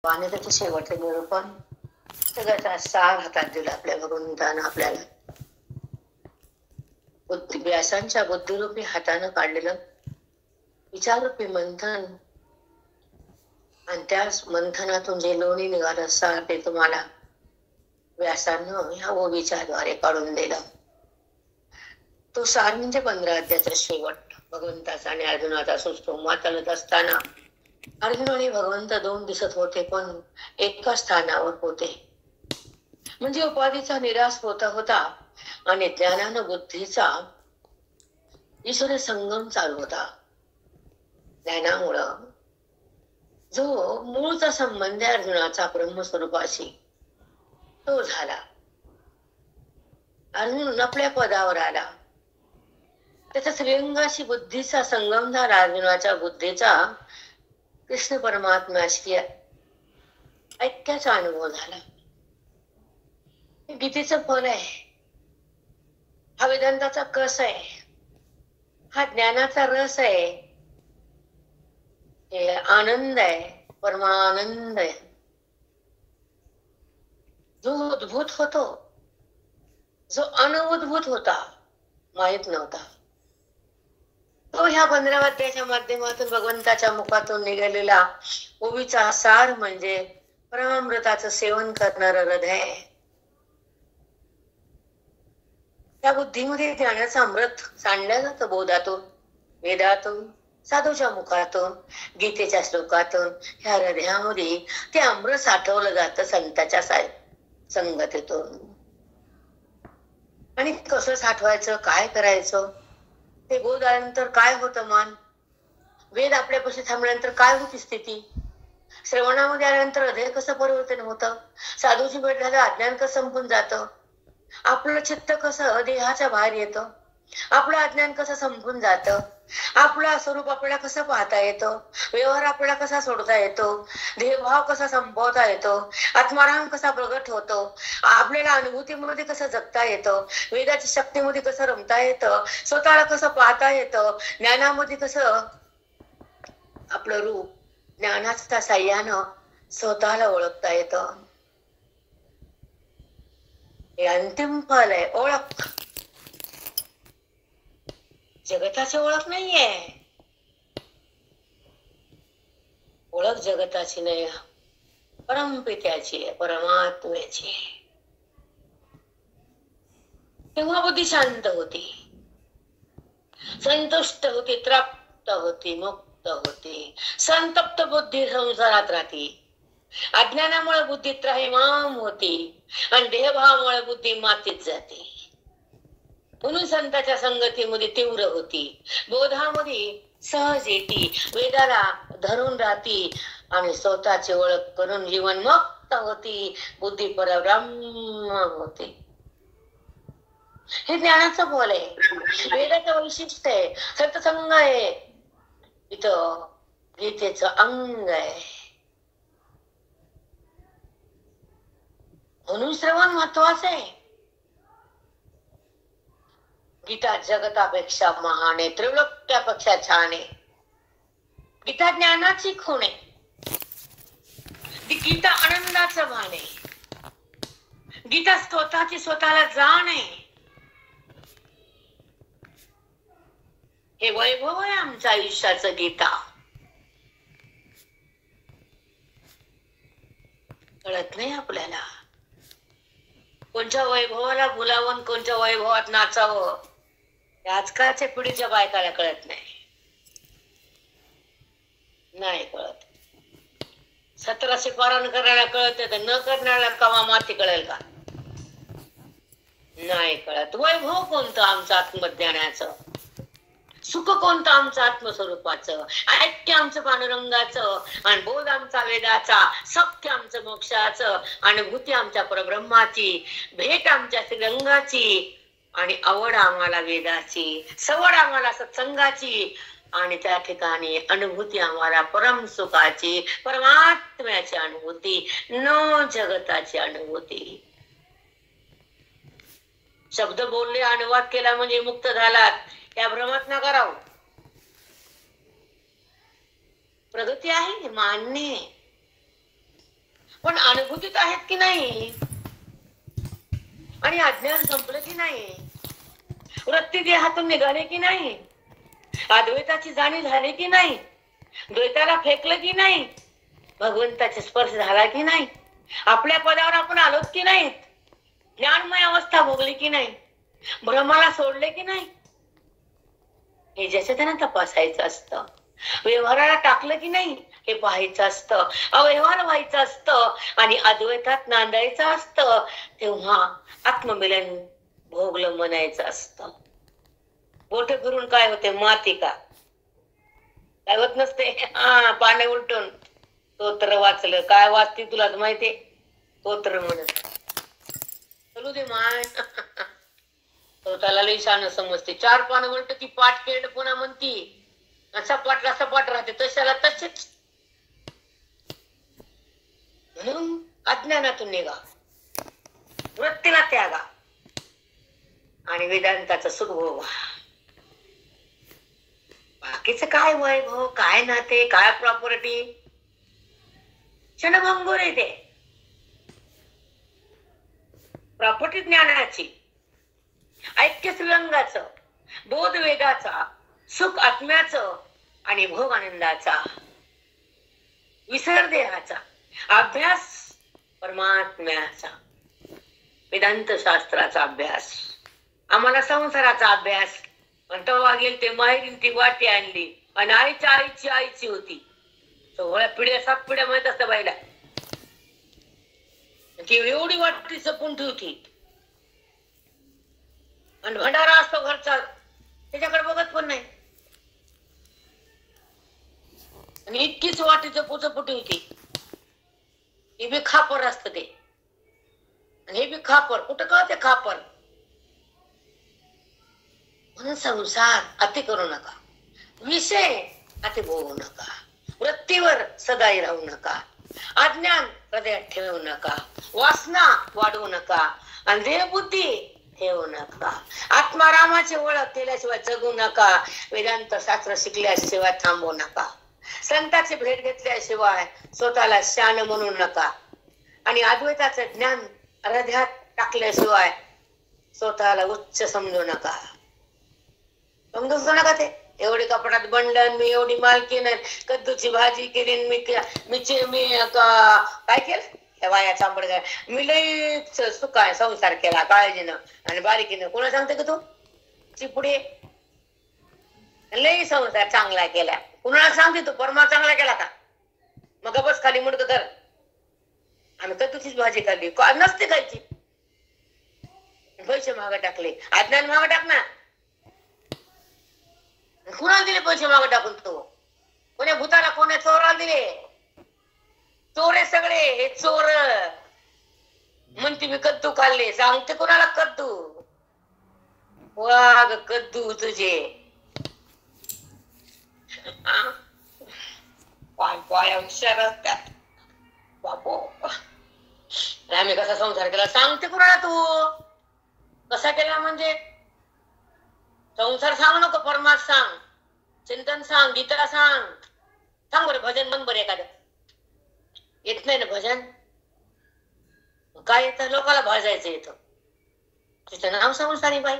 आणि त्याचे शेवटचे निरूपण सगळ्याचा सार हातात दिला आपल्या भगवंतानं आपल्याला. व्यासांच्या बुद्धिरूपी हातानं काढलेलं विचाररूपी मंथन आणि त्या मंथनातून जे लोणी निघालं सार ते तुम्हाला व्यासानं ह्या ओवीच्याद्वारे काढून दिलं. तो सार म्हणजे 15 अध्यायाचा शेवट. भगवंताचा आणि अर्जुनाचा सुसंवाद चालत असताना अर्जुन आणि भगवंत दोन दिसत होते, पण एका स्थानावर होते. म्हणजे उपाधीचा निराश होता होता आणि ज्ञानानं बुद्धीचा ईश्वर संगम चालू होता. ज्ञानामुळं जो मूळचा संबंध आहे अर्जुनाचा ब्रह्मस्वरूपाशी तो झाला. अर्जुन आपल्या पदावर आला. त्याच्या श्रीअंगाशी बुद्धीचा संगम झाला. अर्जुनाच्या बुद्धीचा कृष्ण परमात्म्याशी ऐक्याचा अनुभव झाला. गीतेचं फल आहे, हा वेदांताचा कस आहे, हा ज्ञानाचा रस आहे, हे आनंद आहे, परमानंद आहे. जो उद्भूत होतो, जो अनउद्भूत होता, माहित नव्हता, तो ह्या 15 अध्यायाच्या माध्यमातून भगवंताच्या मुखातून निघालेला ओवीचा सार म्हणजे परमामृताचं सेवन करणार हृदय. त्या बुद्धीमध्ये ज्ञानाचं अमृत सांडलं जातं बोधातून, वेदातून, साधूच्या मुखातून, गीतेच्या श्लोकातून. ह्या हृदयामध्ये ते अमृत साठवलं जातं संताच्या संगतीतून. आणि कसं साठवायचं, काय करायचं, ते बोध आल्यानंतर काय होतं मन, वेद आपल्यापाशी थांबल्यानंतर काय होती स्थिती, श्रवणामध्ये आल्यानंतर हृदय कसं परिवर्तन होतं, साधूची भेट झालं अज्ञान कसं संपून जातं, आपलं चित्त कसं देहाच्या बाहेर येतं, आपलं अज्ञान कसं संपून जातं, आपलं स्वरूप आपल्याला कसं पाहता येतं, व्यवहार आपल्याला कसा सोडता येतो, देहभाव कसा संपवता येतो, आत्माराम कसा प्रगट होतो, आपल्याला अनुभूतीमध्ये कसं जगता येतं, वेदाच्या शक्तीमध्ये कसं रमता येतं, स्वतःला कसं पाहता येतं, ज्ञानामध्ये कसं आपलं रूप ज्ञानाच्या साह्यानं स्वतःला ओळखता येतं. हे अंतिम फल आहे, ओळख. जगताची ओळख नाहीये, ओळख जगताची नाही, परमपित्याची आहे, परमात्म्याची. तेव्हा बुद्धी शांत होती, संतुष्ट होती, तृप्त होती, मुक्त होती. संतप्त बुद्धी संसारात राहते. अज्ञानामुळे बुद्धी त्राहिमाम होती आणि देहभावामुळे बुद्धी मातीत जाते. म्हणून संतांच्या संगतीमध्ये तीव्र होती, बोधामध्ये सहज येती, वेदाला धरून राहती आणि स्वतःची ओळख करून जीवन मुक्त होती, बुद्धी परब्रह्म होती. हे ज्ञानाचं फल आहे, वेदाचं वैशिष्ट्य आहे, सत्संग आहे, इथं गीतेचं अंग आहे. म्हणून श्रवण महत्वाचं आहे. गीता जगतापेक्षा महान आहे, त्रिलोक्यापेक्षा छान आहे. गीता ज्ञानाची खूण आहे, गीता आनंदाचं भान आहे, गीता स्वतःची स्वतःला जाण आहे. हे वैभव आहे आमच्या आयुष्याचं गीता. कळत नाही आपल्याला, कोणत्या वैभवाला बोलावं, कोणत्या वैभवात नाचावं, आजकालच्या पिढीच्या बायकाला कळत नाही कळत. 1700 पारायण करायला कळत, न करणाऱ्याला कवा माती कळेल का? नाही कळत. वैभव कोणतं आमचं आत्मज्ञानाचं, सुख कोणतं आमचं आत्मस्वरूपाचं, ऐक्य आमचं पांडुरंगाचं, आणि बोध आमचा वेदाचा, सख्य आमचं मोक्षाचं, अनुभूती आमच्या परब्रह्माची, भेट आमच्या श्रीरंगाची, आणि आवड आम्हाला वेदाची, सवड आम्हाला सत्संगाची, आणि त्या ठिकाणी अनुभूती आम्हाला परम सुखाची, परमात्म्याची अनुभूती, न जगताची अनुभूती. शब्द बोलले, अनुवाद केला म्हणजे मुक्त झालात, या भ्रमात नका राहू. प्रगती आहे, मान्य, पण अनुभूतीत आहेत की नाही, आणि अज्ञान संपलं की नाही, वृत्ती देहातून निघाले की नाही, अद्वैताची जाणीव झाली की नाही, द्वैताला फेकलं की नाही, भगवंताचा स्पर्श झाला की नाही, आपल्या पदावर आपण आलोत की नाहीत, ज्ञानमय अवस्था भोगली की नाही, भ्रमाला सोडले की नाही, हे ज्याच्या त्यांना तपासायचं असतं. व्यवहाराला टाकलं की नाही हे पाहायचं असतं. अव्यवहार व्हायचं असतं आणि अद्वैतात नांदायचं असतं. तेव्हा आत्ममिलन भोगलं म्हणायचं असतं. बोट फिरून काय होते, मातिका काय होत नसते. पाने उलटून स्तोत्र वाचलं, काय वाचते तुलाच माहितीये, स्तोत्र म्हणत चलू दे माय. स्वतःला लई शान समजते. 4 पान उलट ती पाठ केड पुन्हा म्हणती, सपाटला सपाट राहते, तशाला तसेच. म्हणून अज्ञानातून निघा, वृत्तीला त्यागा आणि वेदांताचा सुख भोगा. बाकीचं काय वैभव, काय नाते, काय प्रॉपर्टी, क्षणभंगूर आहे ते. प्रॉपर्टी ज्ञानाची, ऐक्य श्रीरंगाचं, बोध वेदाचा, सुख आत्म्याचं आणि भोग आनंदाचा, विसर देहाचा, अभ्यास परमात्म्याचा, वेदांत शास्त्राचा अभ्यास, आम्हाला संसाराचा अभ्यास. आणि तेव्हा गेल ते माहेरीन ती वाटी आणली आणि आईच्या आईची आईची होती. 16 पिढ्या 7 पिढ्या माहित असतं बाईला. ती एवढी वाटी जपून ठेवती आणि भंडारा असतो घरचा, त्याच्याकडे बघत पण नाही. आणि इतकीच वाटीचं पुचपुटी होती. हे बी खापर असत ते, आणि हे बी खापर. कुठं कळते खापर. म्हणून संसार अति करू नका, विषय अति भोगू नका, वृत्तीवर सदाई राहू नका, अज्ञान हृदयात ठेवू नका, वासना वाढवू नका आणि देहबुद्धी ठेवू नका. आत्मारामाची ओळख केल्याशिवाय जगू नका. वेदांत शास्त्र शिकल्याशिवाय थांबू नका. संतांची भेट घेतल्याशिवाय स्वतःला शान म्हणू नका. आणि अद्वैताचं ज्ञान हृदयात टाकल्याशिवाय स्वतःला उच्च समजू नका. समजू नका ते. एवढी कपडात बंडन, मी एवढी मालकीन, कद्दूची भाजी केली, मी काय केलं, त्या वाया चांबड, मी लई सुखाय संसार केला काळजीनं आणि बारीकीनं. कोणा सांगते का तू चिपुडे, लई संसार चांगला केला. कुणाला सांगते तू परमा चांगला केला का? मग बस खाली मुडक कर. आम्ही कद्दूचीच भाजी खाल्ली, नसते खायची. पैसे मागे टाकले, अज्ञान मागे टाक ना. कुणाला दिले पैसे मागे टाकून? तू कोण्या भूताला, कोण्या चोराला दिले? चोर आहे सगळे हे चोर. म्हणते मी कद्दू खाल्ले, सांगते कोणाला कद्दू? वाघ कद्दू तुझे पाय हुशार असतात बापो. आम्ही कसा संसार केला सांगते कोणाला? तू कसा केला म्हणजे? संसार सांग नको, परमार्थ सांग, चिंतन सांग, गीता सांग. सांग बरं भजन म्हण बरं एखादं. येत नाही ना भजन? काय येतं लोकाला भाजायचं येतं. तिचं नाव संसारी बाई.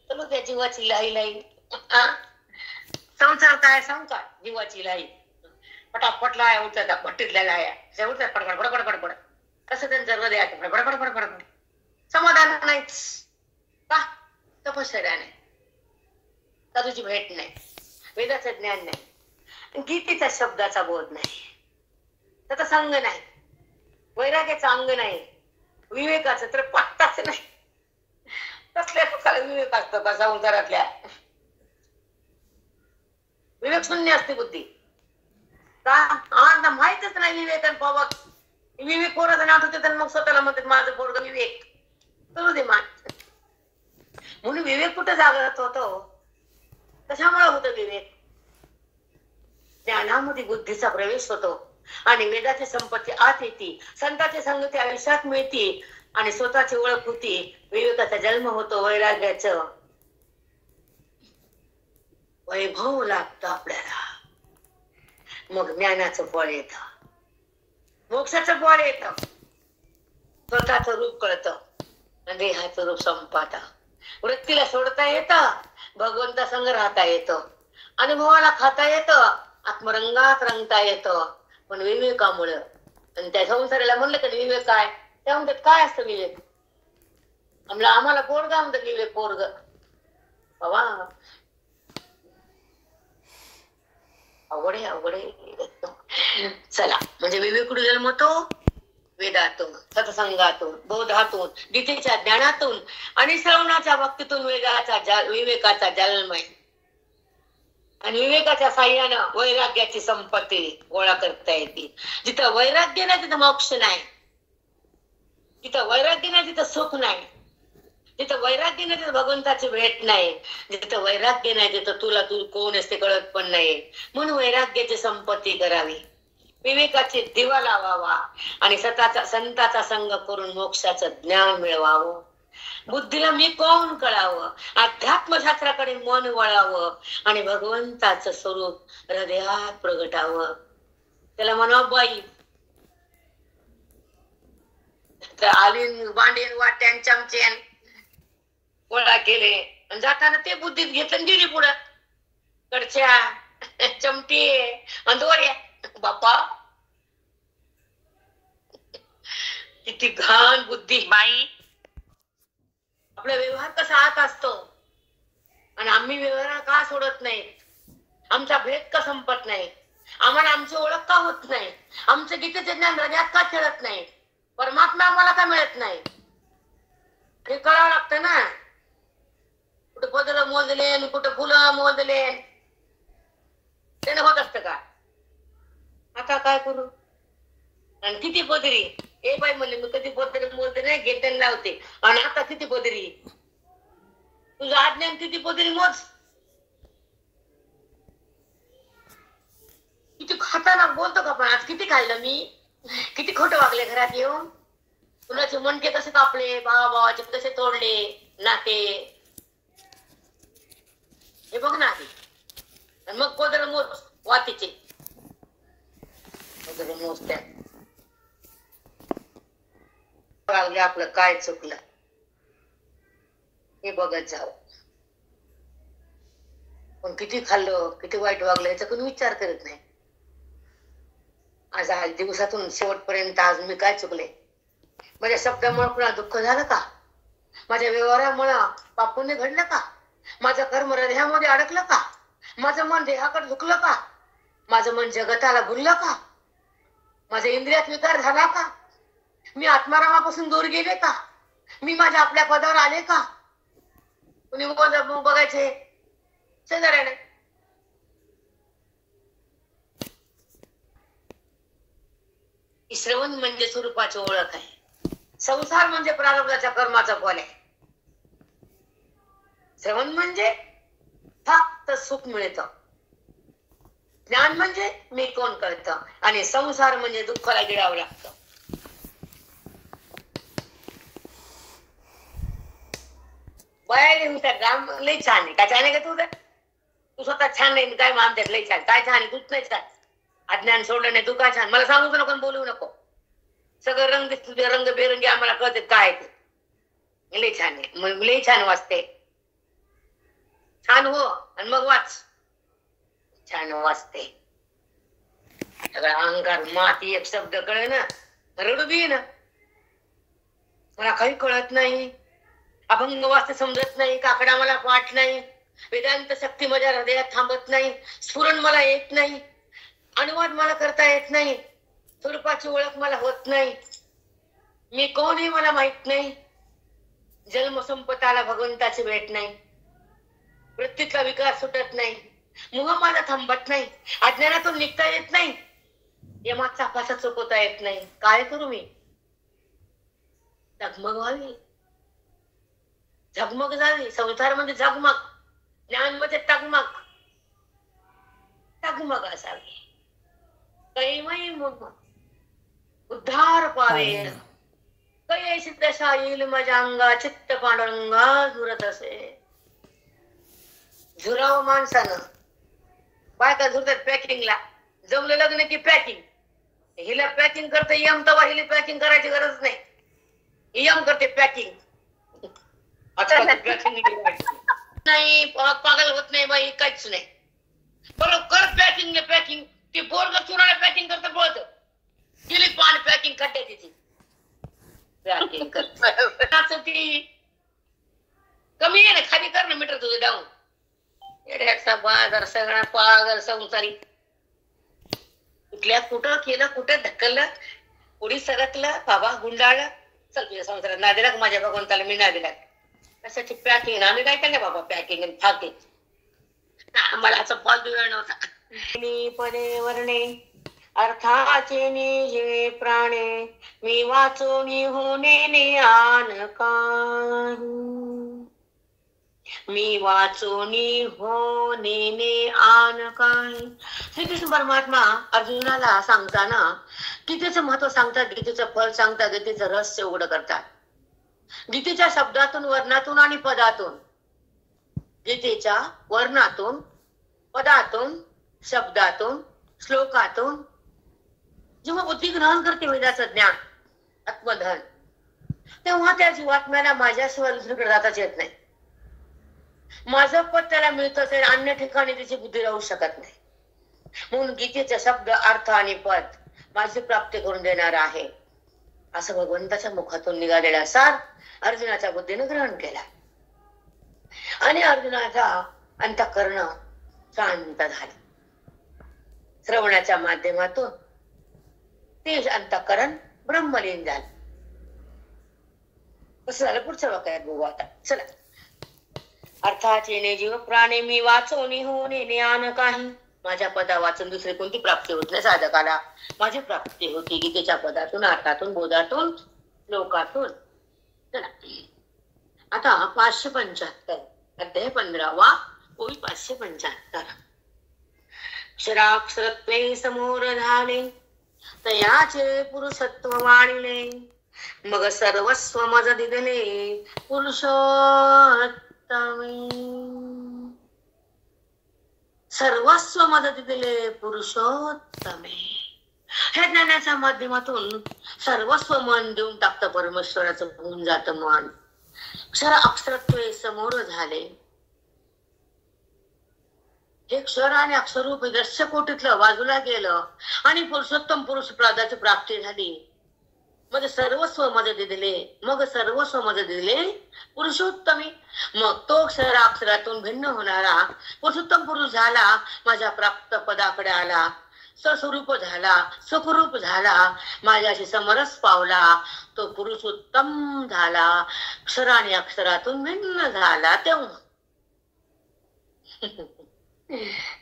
चलो त्या जीवाची लाई लाई. संसार काय सांग का? जीवाची लाई. पटापट लाया उठतात, भट्टीतल्या लाया उठतात पडपड पडपड पडपड. कसं त्यांचं हृदय पडपड पडपड पडपड. समाधान नाहीच का? तपश्चर्या नाही, साधूची भेट नाही, वेदाचं ज्ञान नाही, गीतेचा शब्दाचा बोध नाही, त्याचा संग नाही, वैराग्याचा अंग नाही, विवेकाचं तर पत्ताच नाही. कसल्या लोकांना विवेक असतो का संसारातल्या? विवेक शून्य असते बुद्धी का? आता माहितच नाही विवेकन पावक. विवेक पोराचं नाव होते तर मग स्वतःला म्हणतात माझं पोरग विवेक. करू दे मान. म्हणून विवेक कुठं जागृत होतो? कशामुळे होतं विवेक? ज्ञानामध्ये बुद्धीचा प्रवेश होतो आणि वेदाची संपत्ती आत येते, संतांची संगती आयुष्यात मिळते आणि स्वतःची ओळख होती. विवेकाचा जन्म होतो, वैराग्याचं वैभव लागतं आपल्याला. मग ज्ञानाचं फळ येतं. मोक्षाचं बळ येतं, स्वतःचं रूप कळतं, आणि देहाचं रूप संपाता. वृत्तीला सोडता येतं, भगवंता संग राहता येतं, अनुभवाला खाता येतं, आत्मरंगात रंगता येतं. पण विवेकामुळं, आणि त्या संसाराला म्हणलं तर विवेक काय, त्या म्हणतात काय असतं विवेक. आम्हाला पोरगा म्हणतात विवेक, पोरग बाबा अवघडे अवघडे. चला, म्हणजे विवेक कुठे जन्मतो? वेदातून, सत्संगातून, बोधातून, गीतेच्या ज्ञानातून आणि श्रवणाच्या भक्तीतून विवेकाचा जन्म आहे. आणि विवेकाच्या साह्यानं वैराग्याची संपत्ती गोळा करता येते. जिथं वैराग्य नाही तिथं मोक्ष नाही, जिथं वैराग्य नाही तिथं सुख नाही, जिथं वैराग्य नाही तिथं भगवंताची भेट नाही, जिथं वैराग्य नाही तिथं तू कोण असते कळत पण नाही. म्हणून वैराग्याची संपत्ती करावी, विवेकाची दिवा लावावा आणि संताचा संग करून मोक्षाचं ज्ञान मिळवावं. बुद्धीला मी कोण कळावं, अध्यात्मशास्त्राकडे मन वळावं आणि भगवंताचं स्वरूप हृदयात प्रगटावं. त्याला म्हणा बाई आलीन भांडेन वाट्यान चमचेन गोळा केले, आणि जाताना ते बुद्धीत घेतलं गेली पुढं कडच्या चमटी दोऱ्या. बापा किती घाण बुद्धी बाई. आपला व्यवहार कसा आत असतो, आणि आम्ही व्यवहार का सोडत नाही, आमचा भेद का संपत नाही, आम्हाला आमची ओळख का होत नाही, आमचं गीतेचे ज्ञान हृदयात का खेळत नाही, परमात्मा आम्हाला का मिळत नाही, हे कळावं लागतं ना. कुठे पदर मोजले, कुठे फुलं मोजले, त्याने होत असतं का. आता काय करू, आणि किती पदरी. ए बाई म्हणले मी कधी पदरी मोजले नाही, घेते लावते, आणि आता किती पदरी. तुझं अज्ञान किती पदरी मोज. किती खाताना बोलतो का, पण आज किती खाल्लं मी, किती खोटं वागले घरात येऊन, कुणाचे मणके कसे कापले, भावाचे कसे तोडले नाते, हे बघ ना आधी. आणि मग पदर मोज वातीचे, पदर मोजत्या. आपलं काय चुकलं हे बघत जावं. पण किती खाल्लं, किती वाईट वागलं याचा कोणी विचार करत नाही. आज दिवसातून शेवटपर्यंत आज मी काय चुकले, माझ्या शब्दामुळे कुणा दुःख झालं का, माझ्या व्यवहारामुळे पापुण्य घडलं का, माझं कर्म हृदयामध्ये अडकलं का, माझं मन देहाकडे झुकलं का, माझं मन जगताला भुललं का, माझ्या इंद्रियात विकार झाला का, मी आत्मारामापासून दूर गेले का, मी माझ्या आपल्या पदावर आले का. कुणी बघायचे शेजाऱ्याने. श्रवण म्हणजे स्वरूपाची ओळख आहे, संसार म्हणजे प्रारब्धाच्या कर्माचा फल आहे. श्रवण म्हणजे फक्त सुख मिळतं, ज्ञान म्हणजे मी कोण कळतं, आणि संसार म्हणजे दुःखाला गिळावं लागतं. बयाले हुशार राम लई छान आहे. काय छान आहे का तुझं, तू स्वतः छान नाही काय मानतात लई छान. काय छान आहे, तूच नाही छान. अज्ञान सोडलं नाही, तू काय छान. मला सांगू नको, बोलू नको. सगळं रंग दिसत, रंग बेरंगी आम्हाला कळते काय ते. लई छान आहे, मग लई छान वाचते. छान हो, आणि मग वाच. छान वाचते. सगळा अहंकार माती एक शब्द कळे ना, रडू बी ना. मला काही कळत नाही, अभंग वाचते समजत नाही, काकडा मला पाठ नाही, वेदांत शक्ती माझ्या हृदयात थांबत नाही, स्फुरण मला येत नाही, अनुवाद मला करता येत नाही, स्वरूपाची ओळख मला होत नाही, मी कोण हे मला माहित नाही, जन्म संपताला भगवंताची भेट नाही, वृत्तीतला विकार सुटत नाही, मोह माझा थांबत नाही, अज्ञानातून निघता येत नाही, यमाचा फासा चुकवता येत नाही. काय करू मी. झगमग व्हावी, झगमग झाली. संसार म्हणजे झगमग, ज्ञान मध्ये टगमग, टगमग असावी. कैमय मग उद्धार पावे, कैशी दशा येईल माझ्या अंगा, चित्त पांडुरंगा झुरत असे. झुरावं माणसानं, बायका झुरतात पॅकिंगला, जमलं लग्न की पॅकिंग, हिला पॅकिंग करते यम, तवा हिला पॅकिंग करायची गरज नाही, यम करते पॅकिंग. पॅकिंग नाही, पागल होत नाही बाई, काहीच नाही. बरोबर पॅकिंग पॅकिंग. ती पोरग चुराला पॅकिंग करत पळत गेली, पान पॅकिंग करते तिची पॅकिंग करत. ती कमी आहे ना, खाली कर ना मीटर तुझं डाऊन. येड्याचा बाजार सगळा पागल संसारी. कुठल्या कुठं केलं, कुठं ढकललं, पुढी सरकलं, बाबा गुंडाळलं. चल तुझ्या संसारात नादी लाग, माझ्या भगवंताला मी नादी लाग. कशाची पॅकिंग, आम्ही काय केलं बाबा पॅकिंग आणि फाकिंग. मला असं फालतू वेळ नव्हता. पदे वर्णे अर्थाचे निजे प्राणे, मी वाचून होणे आन काही, मी वाचून होणे आन काही. श्रीकृष्ण परमात्मा अर्जुनाला सांगताना गीतेचं महत्व सांगतात, गीतेचं फल सांगतात, गीतेचं रहस्य उघड करतात. गीतेच्या शब्दातून, वर्णातून आणि पदातून, गीतेच्या वर्णातून, पदातून, शब्दातून, श्लोकातून जेव्हा बुद्धी ग्रहण करते वेदाचं ज्ञान, आत्मधन, तेव्हा त्या जीवात्म्याला माझ्याशिवाय दुसरीकडे जाताच येत नाही. माझं पद त्याला मिळतं, ते अन्य ठिकाणी त्याची बुद्धी राहू शकत नाही. म्हणून गीतेचे शब्द, अर्थ आणि पद माझी प्राप्ती करून देणार आहे, असं भगवंताच्या मुखातून निघालेला सार अर्जुनाच्या बुद्धीने ग्रहण केला. आणि अर्जुनाचा अंतःकरण शांत झाले. श्रवणाच्या माध्यमातून ते अंतःकरण ब्रह्मलीन झालं. कसं झालं पुढच्या वाक्यात बघू आता. चला. अर्थाचे जीव प्राणे, मी वाचवणी होणे ज्ञान काही. माझ्या पदा वाचून दुसरी कोणती प्राप्ती होत नाही साधकाला. माझी प्राप्ती होती गीतेच्या पदातून, अर्थातून, बोधातून, श्लोकातून. चला आता 575 अध्याय 15वा ओळी 575. क्षराक्षरत्वे समोर झाले, तयाचे पुरुषत्व वाढले, मग सर्वस्व मज दिले पुरुषोत्तमे. सर्वस्व मज दिले पुरुषोत्तमे. हे ज्ञानाच्या माध्यमातून सर्वस्व मन देऊन टाकतं परमेश्वराचं, होऊन जात मन. क्षर अक्षरत्वे समोर झाले. हे क्षर आणि अक्षरूप दृश्य कोटीतलं बाजूला गेलं आणि पुरुषोत्तम पुरुष पदाची प्राप्ती झाली. मग सर्वस्व मध्ये दिले, मग सर्वस्व मध्ये दिले पुरुषोत्तमी. मग तो क्षर अक्षरातून भिन्न होणारा पुरुषोत्तम पुरुष झाला, माझ्या प्राप्त पदाकडे आला, सस्वरूप झाला, सुखरूप झाला, माझ्याशी समरस पावला, तो पुरुषोत्तम झाला, क्षर आणि अक्षरातून भिन्न झाला तेव्हा.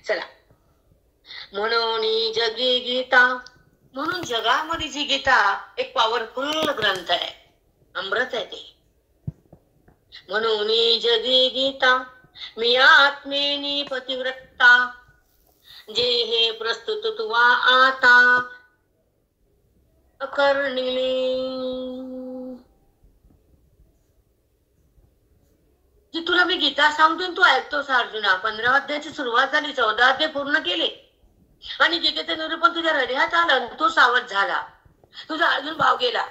चला. म्हणून जगी गीता, म्हणून जगामध्ये जी गीता एक पॉवरफुल ग्रंथ आहे, अमृत आहे ते. म्हणून जगी गीता, मी आत्मेनी पतिव्रता, जे हे प्रस्तुत तुवा आता अकर्णिले. जी तुला मी गीता सांगतो तू ऐकतोस अर्जुना. 15 अध्यायाची सुरुवात झाली, 14 अध्याय पूर्ण केले आणि गीतेचं निरूपण तुझ्या हृदयात आलं, तू सावध झाला, तुझा अर्जुन भाव गेला,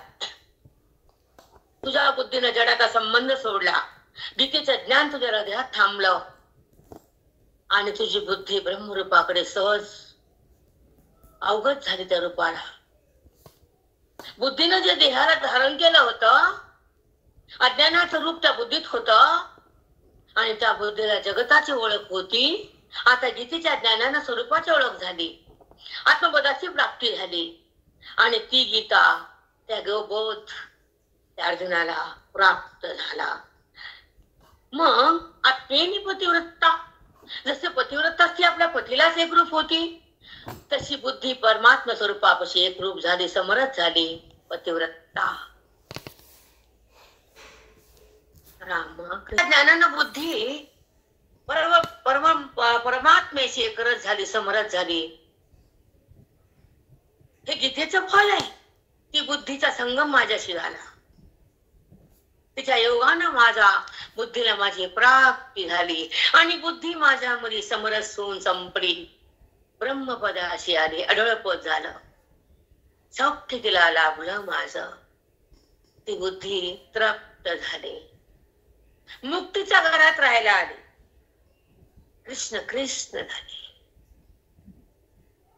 तुझ्या बुद्धीने जडाचा संबंध सोडला, गीतेचं ज्ञान तुझ्या हृदयात थांबलं आणि तुझी बुद्धी ब्रह्मरूपाकडे सहज अवगत झाली. त्या रूपाला बुद्धीनं जे देहाला धारण केलं होतं, अज्ञानाचं रूप त्या बुद्धीत होतं आणि त्या बुद्धीला जगताची ओळख होती. आता गीतेच्या ज्ञानानं स्वरूपाची ओळख झाली, आत्मबोधाची प्राप्ती झाली आणि ती गीता, त्या बोध त्या अर्जुनाला प्राप्त झाला. मग आत्मेनी पतिव्रता, जसे पतिव्रता ती आपल्या पतीलाच एकरूप होती, तशी बुद्धी परमात्मा स्वरूपापाशी एकरूप झाली, समरस झाली. पतिव्रता ज्ञानानं बुद्धी परमात्म्याशी एकरच झाली, समरस झाली. हे गीतेचं फल आहे. ती बुद्धीचा संगम माझ्याशी झाला, तिच्या योगानं माझा बुद्धीला माझी प्राप्ती झाली आणि बुद्धी माझ्यामध्ये समरस होऊन संपली, ब्रह्मपदाशी आली, अढळपद झालं. सौख्य तिला लाभलं माझं, ती बुद्धी तृप्त झाली, मुक्तीच्या घरात राहायला आली, कृष्ण कृष्ण झाली.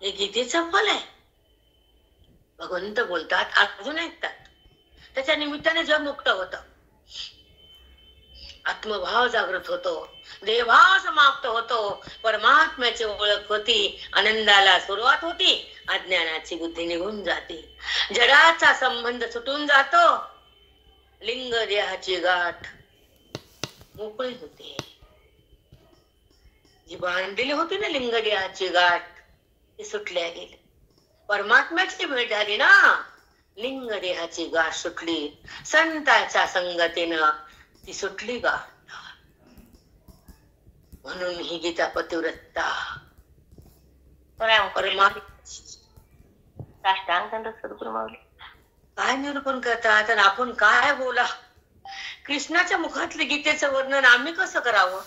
हे गीतेचं फल आहे. भगवंत बोलतात, अर्जुन ऐकतात. त्याच्या निमित्ताने जग मुक्त होत, आत्मभाव जागृत होतो, देहभाव समाप्त होतो, परमात्म्याची ओळख होती, आनंदाला सुरुवात होती, अज्ञानाची बुद्धी निघून जाते, जडाचा संबंध सुटून जातो, लिंग देहाची गाठ मोकळी होते. जी बांधलेली होती ना लिंग देहाची गाठ, ती सुटल्या गेली. परमात्म्याची भेट झाली ना, लिंग देहाची गाठ सुटली, संतांच्या संगतीनं ती सुटली गाठ. म्हणून ही गीता पतिव्रता सद्गुरु माऊली काय निरूपण करतात आणि आपण काय बोला. कृष्णाच्या मुखातले गीतेचं वर्णन आम्ही कसं करावं?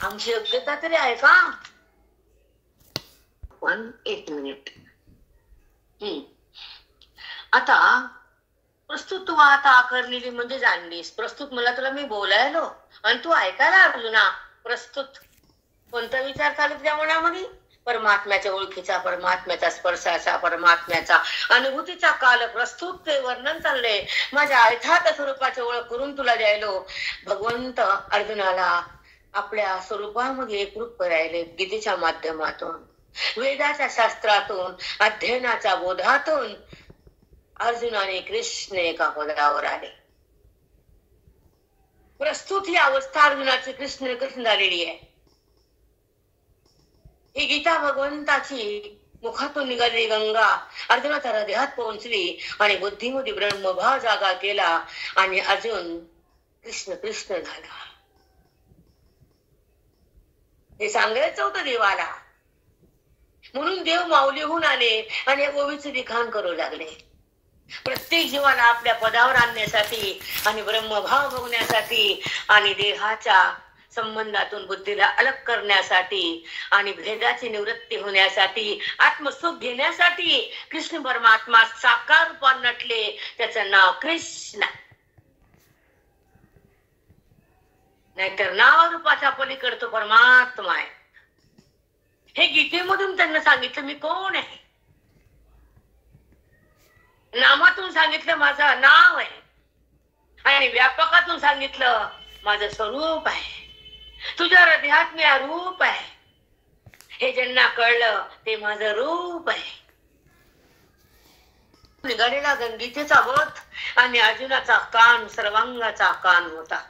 आमची योग्यता तरी आहे का? पण एक मिनिट, आता प्रस्तुत तू आता आकारलेली म्हणजे जाणलीस. प्रस्तुत मला तुला मी बोलायलो आणि तू ऐकायला अर्जुना. प्रस्तुत कोणता विचार चालू तुझ्या मनामध्ये? परमात्म्याच्या ओळखीचा, परमात्म्याच्या स्पर्शाचा, परमात्म्याचा अनुभूतीचा काल प्रस्तुत ते वर्णन चाललंय. माझ्या अर्थात स्वरूपाची ओळख करून तुला द्यायलो. भगवंत अर्जुनाला आपल्या स्वरूपामध्ये एकरूप करायले गीतेच्या माध्यमातून, वेदाच्या शास्त्रातून, अध्ययनाच्या बोधातून अर्जुनाने कृष्ण एका पदावर आले. प्रस्तुत ही अवस्था अर्जुनाची कृष्ण कृष्ण झालेली आहे. ही गीता भगवंताची मुखातून निघालेली गंगा अर्जुनाच्या हृदयात पोहोचली आणि बुद्धीमध्ये ब्रह्मभाव जागा केला आणि अर्जुन कृष्ण कृष्ण झाला. हे सांगायचं होतं देवाला. म्हणून देव माऊलीहून आले आणि या गोवीचे लिखाण करू लागले. प्रत्येक जीवाला आपल्या पदावर आणण्यासाठी आणि ब्रह्मभाव बघण्यासाठी आणि देहाच्या संबंधातून बुद्धीला अलग करण्यासाठी आणि भेदाची निवृत्ती होण्यासाठी, आत्मसुख घेण्यासाठी कृष्ण परमात्मा साकार रूपात नटले. त्याचं नाव कृष्ण. नाहीतर नाव रूपाच्या पलीकडे परमात्मा आहे. हे गीतेमधून त्यांना सांगितलं मी कोण आहे. नामातून सांगितलं माझं नाव आहे आणि व्यापकातून सांगितलं माझं स्वरूप आहे. तुझ्या हृदयात मी रूप आहे. हे ज्यांना कळलं ते माझं रूप आहे. निघालेला गंगीतेचा बोध आणि अर्जुनाचा कान सर्वांगाचा कान होता.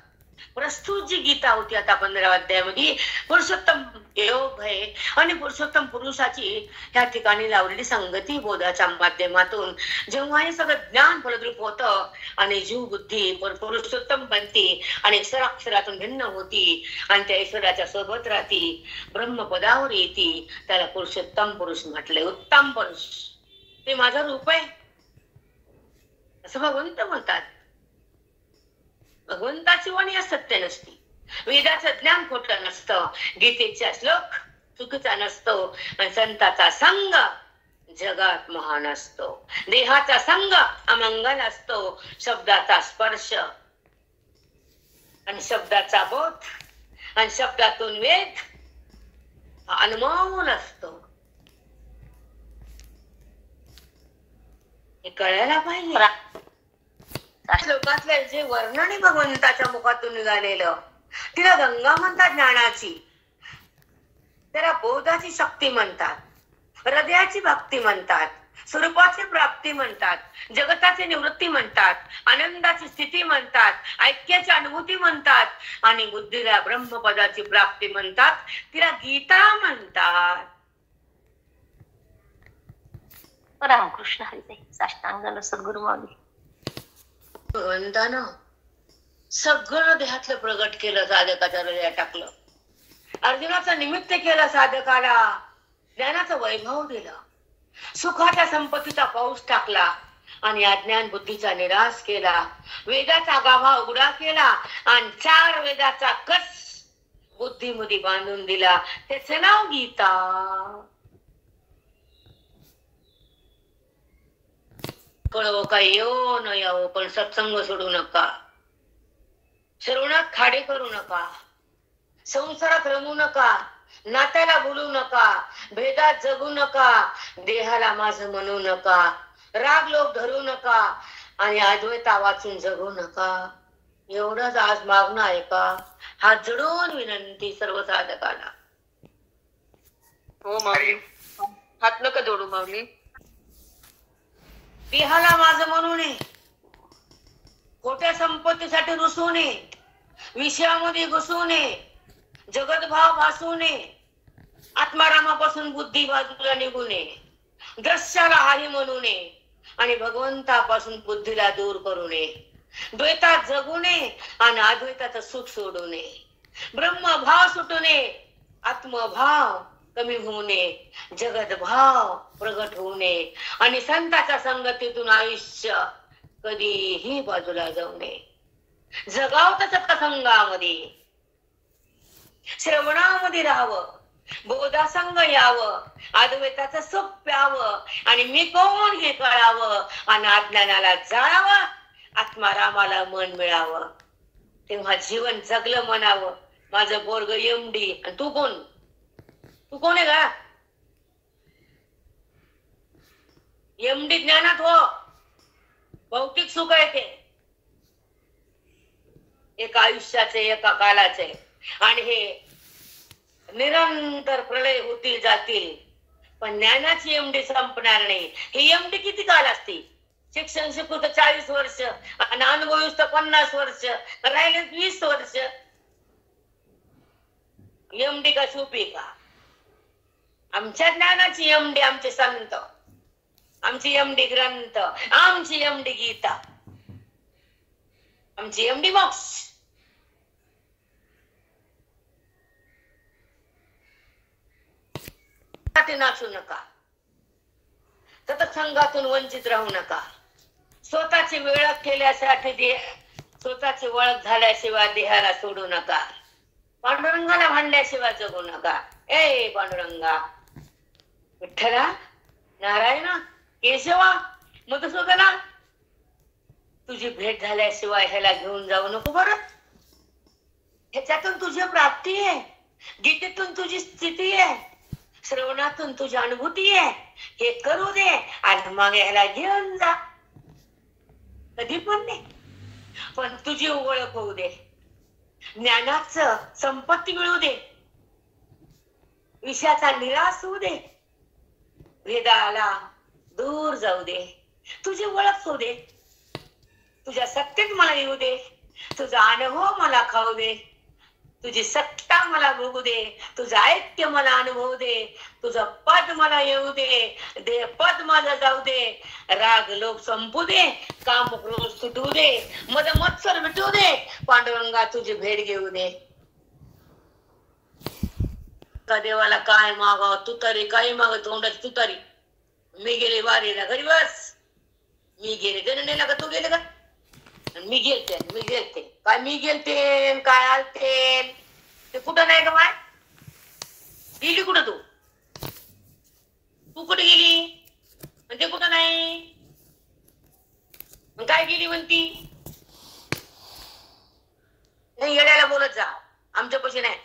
प्रस्तुत जी गीता होती आता 15व्या अध्यायामध्ये पुरुषोत्तम योग आहे आणि पुरुषोत्तम पुरुषाची ह्या ठिकाणी लावलेली संगती बोधाच्या माध्यमातून जेव्हा हे सगळं ज्ञान फलद्रूप होतं आणि जीव बुद्धी पुरुषोत्तम बनते आणि अक्षरातून भिन्न होती आणि त्या ईश्वराच्या सोबत राहती, ब्रह्मपदावर येते, त्याला पुरुषोत्तम पुरुष म्हटले. उत्तम पुरुष ते माझं रूप आहे असं भगवंत म्हणतात. भगवंताची वाणी असत्य नसती, वेदाचं ज्ञान खोटं नसतं, गीतेचा श्लोक चुकीचा नसतो आणि संताचा संग जगात महान असतो. देहाचा संग अमंगल असतो. शब्दाचा स्पर्श आणि शब्दाचा बोध आणि शब्दातून वेद अनमोल असतो. हे कळायला पाहिजे. श्लोकातले जे वर्णन आहे भगवंताच्या मुखातून निघालेलं, तिला गंगा म्हणतात ज्ञानाची, त्याला बोधाची शक्ती म्हणतात, हृदयाची भक्ती म्हणतात, स्वरूपाची प्राप्ती म्हणतात, जगताची निवृत्ती म्हणतात, आनंदाची स्थिती म्हणतात, ऐक्याची अनुभूती म्हणतात आणि बुद्धीला ब्रह्मपदाची प्राप्ती म्हणतात. तिला गीता म्हणतात. रामकृष्ण हरी. साष्टांग सद्गुरु माऊली. भगवंतानं सगळं देहातलं प्रगट केलं, साधकाच्या हृदयात टाकलं. अर्जुनाचं निमित्त केलं, साधकाला ज्ञानाचं वैभव दिलं, सुखाच्या संपत्तीचा पाऊस टाकला आणि अज्ञान बुद्धीचा निराश केला, वेदाचा गाभा उघडा केला आणि 4 वेदाचा कस बुद्धीमध्ये बांधून दिला. त्याचं नाव गीता. कळव काही येऊ न यावं, पण सत्संग सोडू नका. श्रवणात खाडे करू नका, संसारात रमू नका, नात्याला बोलू नका, भेदात जगू नका, देहाला माझं म्हणू नका, राग लोभ धरू नका आणि अद्वैता वाचून जगू नका. एवढंच आज मागणं आहे का? हात जोडून विनंती सर्व साधकाला. हो माऊली, हात नका जोडू माऊली. देहाला माझं म्हणू नये, खोट्या संपत्तीसाठी रुसू नये, विषयामध्ये घुसू नये, जगत भाव भासू नये, आत्मारामापासून बुद्धी बाजूला निघू नये, दृश्याला हाही म्हणू नये आणि भगवंतापासून बुद्धीला दूर करू नये, द्वैतात जगू नये आणि अद्वैताचं सुख सोडू नये, ब्रह्मभाव सुटू नये, आत्मभाव कमी होऊ नये, जगत भाव प्रगट होऊ नये आणि संताच्या संगतीतून आयुष्य कधीही बाजूला जाऊ नये. जगावं सत्संगामध्ये, श्रवणामध्ये राहावं, बोधासंग यावं, अद्वैताचं सुख प्यावं आणि मी कोण हे कळावं आणि अज्ञानाला जाळावं, आत्मारामाला मन मिळावं. तेव्हा जीवन जगलं म्हणावं. माझं पोरग एमडी आणि तू कोण? तू कोण आहे का? एमडी ज्ञानात हो, भौतिक सुख आहे ते, एका आयुष्याचे एका कालाचे आणि हे निरंतर प्रलय होतील जातील, पण ज्ञानाची एमडी संपणार नाही. ही एमडी किती काल असते? शिक्षण शिकू तर 40 वर्ष आणि अनुभवीस तर 50 वर्ष, राहिले 20 वर्ष. एमडी का सोपी का? आमच्या ज्ञानाची एमडी आमचे संत, आमची एमडी ग्रंथ, आमची एमडी गीता, आमची एमडी मोक्ष. नाचू नका, सत्संगातून वंचित राहू नका, स्वतःची ओळख केल्यासाठी स्वतःची ओळख झाल्याशिवाय देहाला सोडू नका, पांडुरंगाला भांडल्याशिवाय जगू नका. ए पांडुरंगा, विठ्ठला, नारायणा, केशवा, मधुसूदना, तुझी भेट झाल्याशिवाय ह्याला घेऊन जाऊ नको बरं. ह्याच्यातून तुझी प्राप्ती आहे, गीतेतून तुझी स्थिती आहे, श्रवणातून तुझी अनुभूती आहे. हे करू दे आणि मग ह्याला घेऊन जा. कधी पण नाही, पण तुझी ओळख होऊ दे, ज्ञानाचं संपत्ती मिळू दे, विषयाचा निराश होऊ दे, भेदाला दूर जाऊ दे, तुझी ओळख होऊ दे, तुझ्या सत्तेत मला येऊ दे, तुझा अनुभव मला खाऊ दे, तुझी सत्ता मला भोगू दे, तुझं ऐक्य मला अनुभव दे, तुझं पद मला येऊ दे, दे पद माझं जाऊ दे, राग लोभ संपू दे, काम क्रोध सुटू दे, मद मत्सर मिटू दे, पांडुरंगा तुझी भेट घेऊ दे. का देवाला काय मागाव? तू तरी काही माग तोंडाची तू तरी. मी गेले वारीला, घरी बस. मी गेले गणनेला का तू गेले का? मी गेलते काय, मी गेलते काय आलते ते कुठं नाही का? माय गेली कुठं? तू कुठे गेली? म्हणजे कुठं नाही, काय गेली म्हणती? नाही, येड्याला बोलत जा, आमच्या पैसे नाही.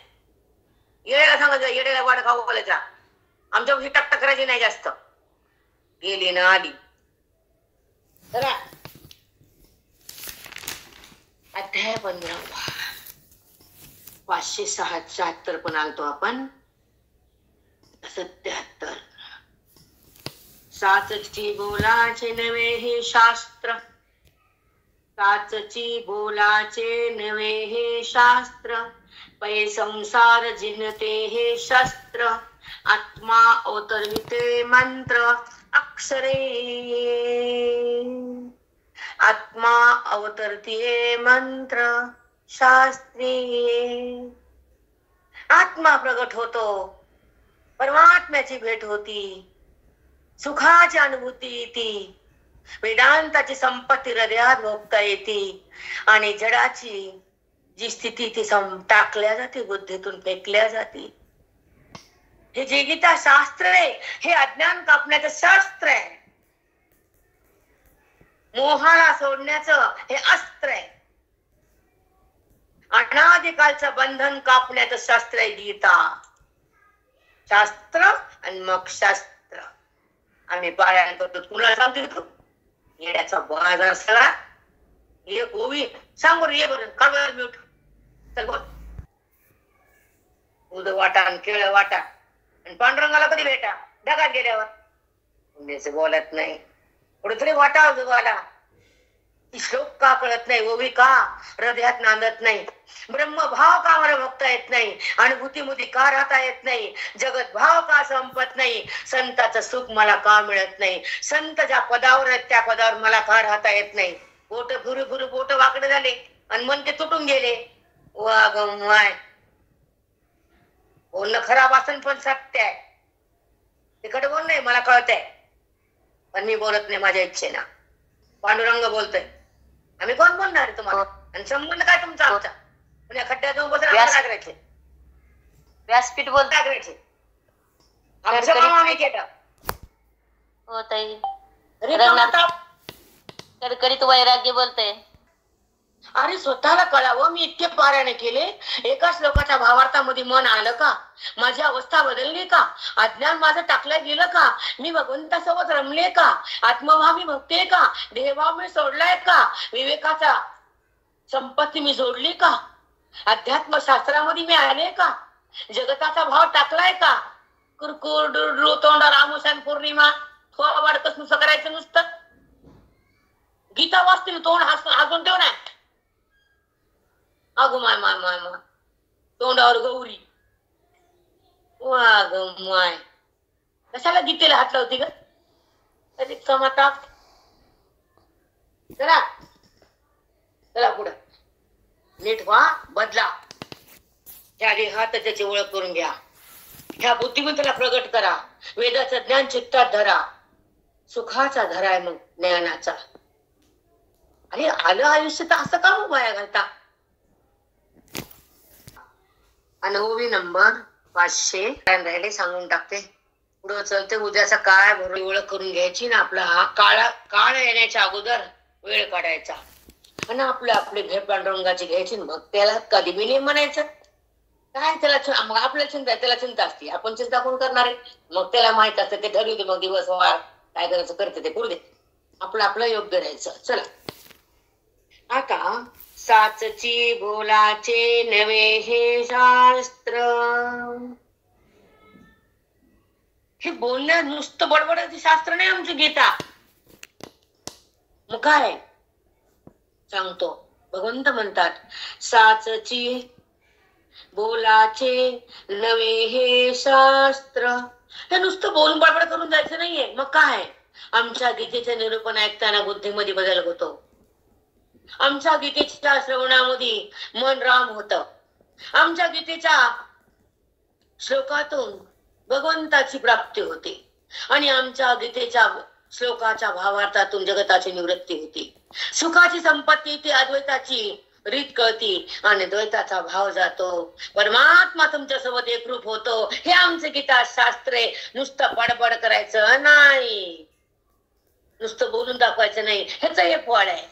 येड्याला सांगायचं, येड्याला वाट खाऊ बोलत जा, आमच्या पैसे टक करायची नाही जास्त. गेली ना आली. अध्याय 15, 576 पण आलतो आपण. 77 साचची बोलाचे नवे हे शास्त्र, साचची बोलाचे नवे हे शास्त्र, पै संसार जिनते हे शस्त्र, आत्मा अवतरविते मंत्र अक्षरे, आत्मा अवतरतीये मंत्र शास्त्री. आत्मा प्रगट होतो, परमात्म्याची भेट होती, सुखाची अनुभूती येते, वेदांताची संपत्ती हृदयात भोगता येते आणि जडाची जी स्थिती ती टाकल्या जाते, बुद्धीतून फेकल्या जाते. हे जे गीता शास्त्र आहे हे अज्ञान कापण्याचं शास्त्र आहे. मोहाला सोडण्याचं हे अस्त्र आहे. अनादिकालचं बंधन कापण्याचं शास्त्र आहे गीता. शास्त्र आणि मग शास्त्र आम्ही पारायण करतो. कुणाला सांगतो तू येड्याचा बाजार सगळा. ये गोवी सांगू रे, ये बरं काढ म्यूट. चल बोल. उद वाटा आणि केळ वाटा आणि पांडुरंगाला कधी भेटा ढगात गेल्यावर. बोलत नाही कुठेतरी वाटा उजवाला. श्लोक का कळत नाही, ओवी का हृदयात नांदत नाही, ब्रह्मभाव का मला भक्ता येत नाही, अनुभूतीमुदी का राहता येत नाही, जगत भाव का संपत नाही, संताचं सुख मला का मिळत नाही, संत ज्या पदावर आहेत त्या पदावर मला का राहता येत नाही. बोट भुरू भुरू बोट वाकडे झाले आणि मन ते तुटून गेले. वा गमाय बोलणं खराब असन पण सत्य आहे. तिकडे बोल नाही मला कळतंय पण मी बोलत नाही माझ्या इच्छेना. पांडुरंग बोलतोय, आम्ही कोण बोलणार आहे तुम्हाला? आणि संबंध काय तुमचा आमचा? पण या खड्ड्यात जाऊन बसून आग्रायचे व्यासपीठ बोलता आग्रायचे आमचं काम आम्ही केलं. हो ताई. रिकामा कडकडीत वैराग्य बोलतय. अरे स्वतःला कळावं मी इतके पारायण केले, एका श्लोकाच्या भावार्थामध्ये मन आलं का? माझी अवस्था बदलली का? अज्ञान माझं टाकलं गेलं का? मी भगवंतासोबत रमले का? आत्मभाव मी भक्ते का? देहभाव मी सोडलाय का? विवेकाचा संपत्ती मी जोडली का? अध्यात्म शास्त्रामध्ये मी आले का? जगताचा भाव टाकलाय का? कुरकुर डुरडू तोंडा रामोशान पौर्णिमा थोडा वाढकच नुसतं करायचं नुसतं. गीता वाचते तोंड हसून ठेव ना. अगो माय माय माय माय तोंडावर गौरी. वा ग माय कशाला गीतेला हात लावती ग? कधी कमाता चला चला पुढं नीट व्हा, बदला. त्या देहात त्याची ओळख करून घ्या, ह्या बुद्धिमत्तेला प्रगट करा, वेदाचं ज्ञान चित्तात धरा. सुखाचा धरा आहे मग ज्ञानाचा. अरे आलं आयुष्य तर असं का उभाया घालता? अनुभवी नंबर 500 राहिले सांगून टाकते. पुढं चलते उद्याचा काय बरोबर ओळख करून घ्यायची ना. आपला हा काळ येण्याच्या अगोदर वेळ काढायचा आणि आपले भेट पांडुरंगाची घ्यायची. मग त्याला कधी बी नाही म्हणायचं काय. त्याला मग आपल्याला चिंता आहे, त्याला चिंता असते. आपण चिंता कोण करणार आहे? मग त्याला माहित असतं ते ठरवते. मग दिवस वार काय करायचं करते ते करू दे. आपलं योग्य राहायचं. चला आता साचची बोलाचे नवे हे शास्त्र. हे बोलण्या नुसतं बडबडायचं शास्त्र नाही आमची गीता. मग काय सांगतो भगवंत म्हणतात साचची बोलाचे नवे हे शास्त्र. हे नुसतं बोलून बडबड करून जायचं नाहीये. मग काय आमच्या गीतेचे निरूपण ऐकताना बुद्धीमध्ये बदल होतो. आमच्या गीतेच्या श्रवणामध्ये मन राम होत. आमच्या गीतेच्या श्लोकातून भगवंताची प्राप्ती होते आणि आमच्या गीतेच्या श्लोकाच्या भावार्थातून जगताची निवृत्ती होती. सुखाची संपत्ती ती अद्वैताची रीत कळती आणि द्वैताचा भाव जातो. परमात्मा तुमच्या सोबत एकरूप होतो. हे आमचे गीता शास्त्र आहे. नुसतं बडबड करायचं नाही, नुसतं बोलून दाखवायचं नाही. ह्याच हे फळ आहे.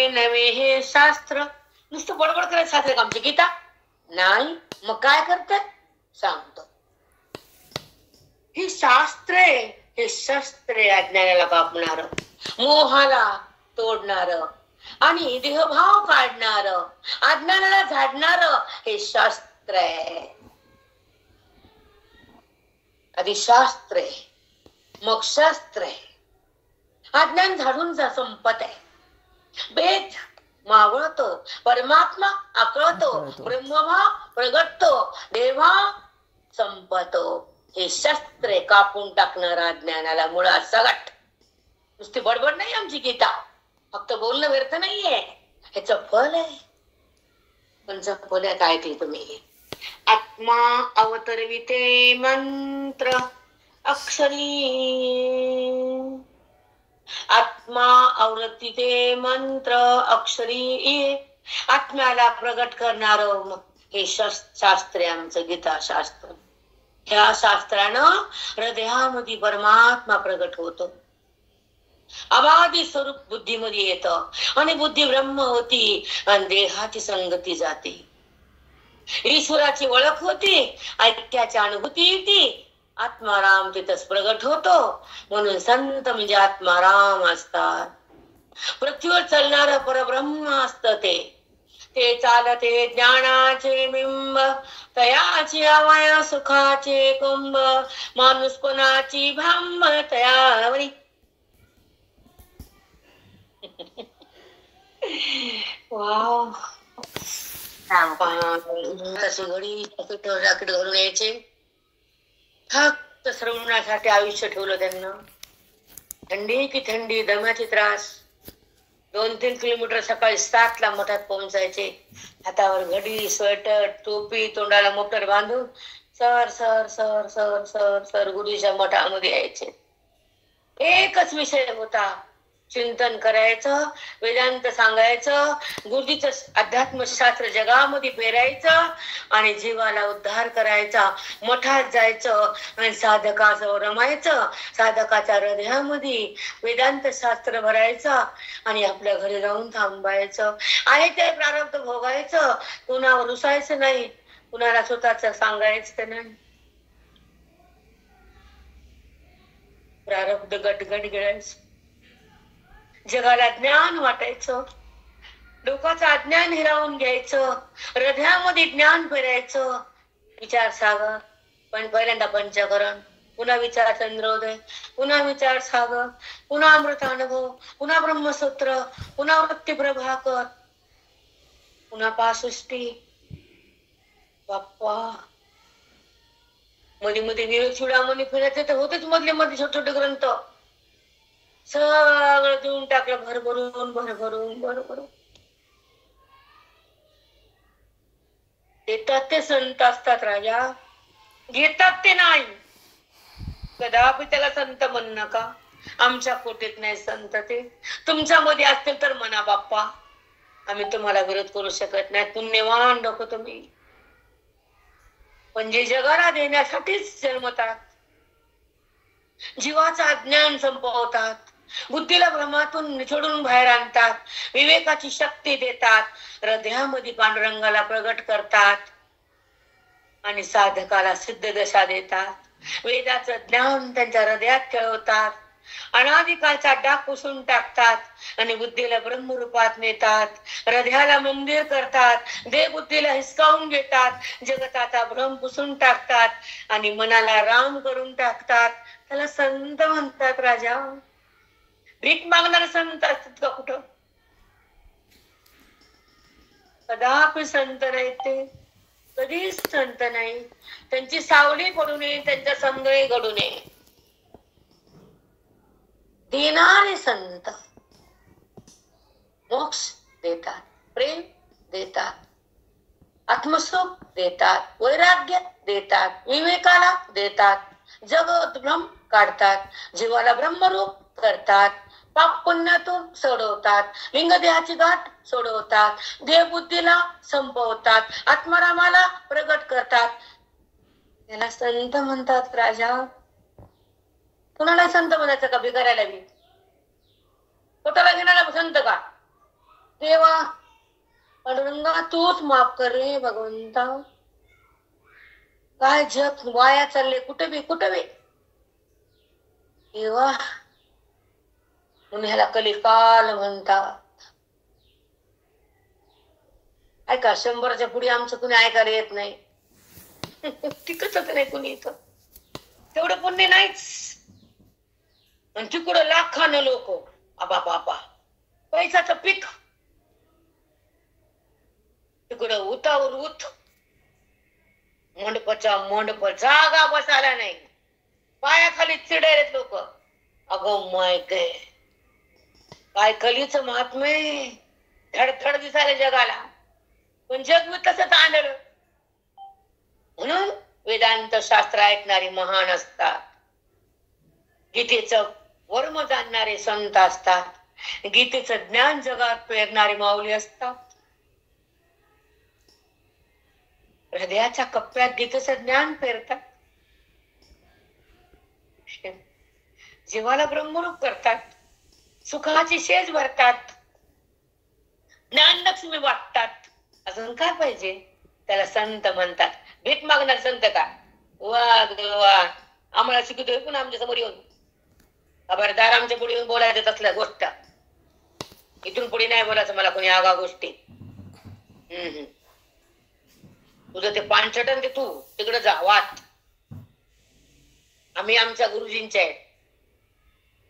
नवे हे शास्त्र नुसतं बडबड करायचं शास्त्र का आमची गीता नाही? मग काय करते सांगतो. हे शास्त्र आहे, हे शस्त्र अज्ञानाला कापणार, मोहाला तोडणार आणि देहभाव काढणार, अज्ञानाला झाडणार हे शास्त्र आहे. आधी शास्त्र आहे मग शास्त्र आहे. अज्ञान झाडून संपत आहे. भेद मावळतो, परमात्मा आकळतो, ब्रह्मभाव प्रगटतो, देहभाव संपतो. हे शस्त्र कापून टाकणारा ज्ञानाला मुळात सगट. नुसती बडबड नाही आमची गीता, फक्त बोलणं व्यर्थ नाहीये. ह्याच फल आहे. पण फल्यात ऐकले तुम्ही आत्मा अवतरविते मंत्र अक्षरी. आत्मा आवृत्तीते मंत्र अक्षरी. आत्म्याला प्रगट करणार हे शास्त्र आहे आमचं गीता शास्त्र. ह्या शास्त्रानं हृदयामध्ये परमात्मा प्रगट होतो. अबाधी स्वरूप बुद्धीमध्ये येत आणि बुद्धी ब्रह्म होती आणि देहाची संगती जाते. ईश्वराची ओळख होती, ऐक्याची अनुभूती येते, आत्माराम तिथंच प्रगट होतो. म्हणून संत म्हणजे आत्माराम असतात. पृथ्वीवर चालणार परब्रह्म असत ते चालते ज्ञानाचे बिंब, तयाची अवय सुखाचे कुंभ, माणूसपणाची भांब तयावरी. वाव. तशी घडी राकेट घालून यायचे. फक्त श्रवणासाठी आयुष्य ठेवलं त्यांना. थंडी की थंडी, दम्याचे त्रास. 2-3 किलोमीटर सकाळी 7ला मठात पोहोचायचे. हातावर घडी, स्वेटर, टोपी, तोंडाला मोटर बांधून सर सर सर सर सर सर गुरुच्या मठामध्ये यायचे. एकच विषय होता, चिंतन करायचं, वेदांत सांगायचं, गुरुजीचं अध्यात्मशास्त्र जगामध्ये पेरायचं आणि जीवाला उद्धार करायचा. मठात जायचं आणि साधकाचं रमायचं, साधकाच्या हृदयामध्ये वेदांत शास्त्र भरायचं आणि आपल्या घरी जाऊन थांबायचं. आहे ते प्रारब्ध भोगायचं, कुणावर रुसायचं नाही, कुणाला स्वतःच सांगायचं नाही. प्रारब्ध गटगट गिळायचं. जगाला ज्ञान वाटायचं, लोकांचं अज्ञान हिरावून घ्यायचं, हृदयामध्ये ज्ञान पेरायचं. विचार सागर, पण पहिल्यांदा पंचकरण, पुन्हा विचार चंद्रोदय, पुन्हा विचार सागर, पुन्हा अमृतानुभव, पुन्हा ब्रह्मसूत्र, पुन्हा वृत्ती प्रभाकर, पुन्हा पासष्टी. बाप्पा, मध्ये मध्ये विवेक चुडामणी फिरायचे तर होतेच मधले मध्ये छोटे छोटे ग्रंथ. सगळं देऊन टाकलं भरभरून भरभरून भरभरून. देतात ते संत असतात राजा, घेतात ते नाही. कदापि त्याला संत म्हणू नका. आमच्या कोटीत नाही संत ते. तुमच्या मध्ये असतील तर म्हणा बाप्पा, आम्ही तुम्हाला विरोध करू शकत नाही. पुण्यवान लोक तुम्ही. पण जे जगाला देण्यासाठीच जन्मतात, जीवाचं अज्ञान संपवतात, बुद्धीला भ्रमातून निचडून बाहेर आणतात, विवेकाची शक्ती देतात, हृदयामध्ये पांडुरंगाला प्रगट करतात आणि साधकाला सिद्ध दशा देतात. वेदाचं ज्ञान त्यांच्या हृदयात खेळवतात, अनादिकालचा डाग पुसून टाकतात आणि बुद्धीला ब्रह्मरूपात नेतात, हृदयाला मंदिर करतात, देह बुद्धीला हिसकावून घेतात, जगताचा भ्रम पुसून टाकतात आणि मनाला राम करून टाकतात. त्याला संत म्हणतात राजा. भीक मागणारे संत असतात का कुठं? कदापि संत नाही ते, कधीच संत नाही. त्यांची सावली पडू नये, त्यांच्या संगही घडू नये. देणारे संत मोक्ष देतात, प्रेम देतात, आत्मसुख देतात, वैराग्य देतात, विवेकाला देतात, जगत भ्रम काढतात, जीवाला ब्रह्मरूप करतात, पाप पुण्यातून सोडवतात, लिंगदेहाची गाठ सोडवतात, देहबुद्धीला संपवतात, आत्मारामाला प्रगट करतात. याला संत म्हणतात राजा. कुणाला संत म्हणायचं का? भिकाऱ्याला बी? स्वतःला घेणारा संत का? देवा पांडुरंगा तूच माफ कर रे भगवंता. काय जग वाया चालले कुठे बी कुठे बी. देवा म्हणून ह्याला कलिकाल म्हणतात. ऐका, 100च्या पुढे आमचं कुणी ऐकायला येत नाही. टिकच नाही कुणी इथं. तेवढं पुण्य नाहीच. आणि तिकडं लाखानं लोक, आबा बाबा पैशाचं पीक, तिकडं उतावर उत, मंडपाचा मंडप, जागा बसायला नाही, पायाखाली चिडायलेत लोक. अगं माय काय कलीचं महात्म्य, धडधड दिसायला जगाला, पण जग मी तसंच आणलं. म्हणून वेदांत शास्त्र ऐकणारी महान असतात, गीतेचं वर्म जाणणारे संत असतात, गीतेचं ज्ञान जगात पेरणारी माऊली असतात. हृदयाच्या कप्प्यात गीतेचं ज्ञान पेरतात, जीवाला ब्रह्मरूप करतात, सुखाची शेज भरतात, ज्ञान लक्ष्मी वाटतात. अजून काय पाहिजे? त्याला संत म्हणतात. भीक मागणार संत का? वा देवा, आम्हाला शिकवतोय पण आमच्या समोर येऊन खबरदार, आमच्या पुढे येऊन बोलायचं तसल्या गोष्ट. इथून पुढे नाही बोलायचं मला कोणी आगा गोष्टी. तुझं ते पानछटन ते तू तिकडे जा वाट. आम्ही आमच्या गुरुजींचे आहे,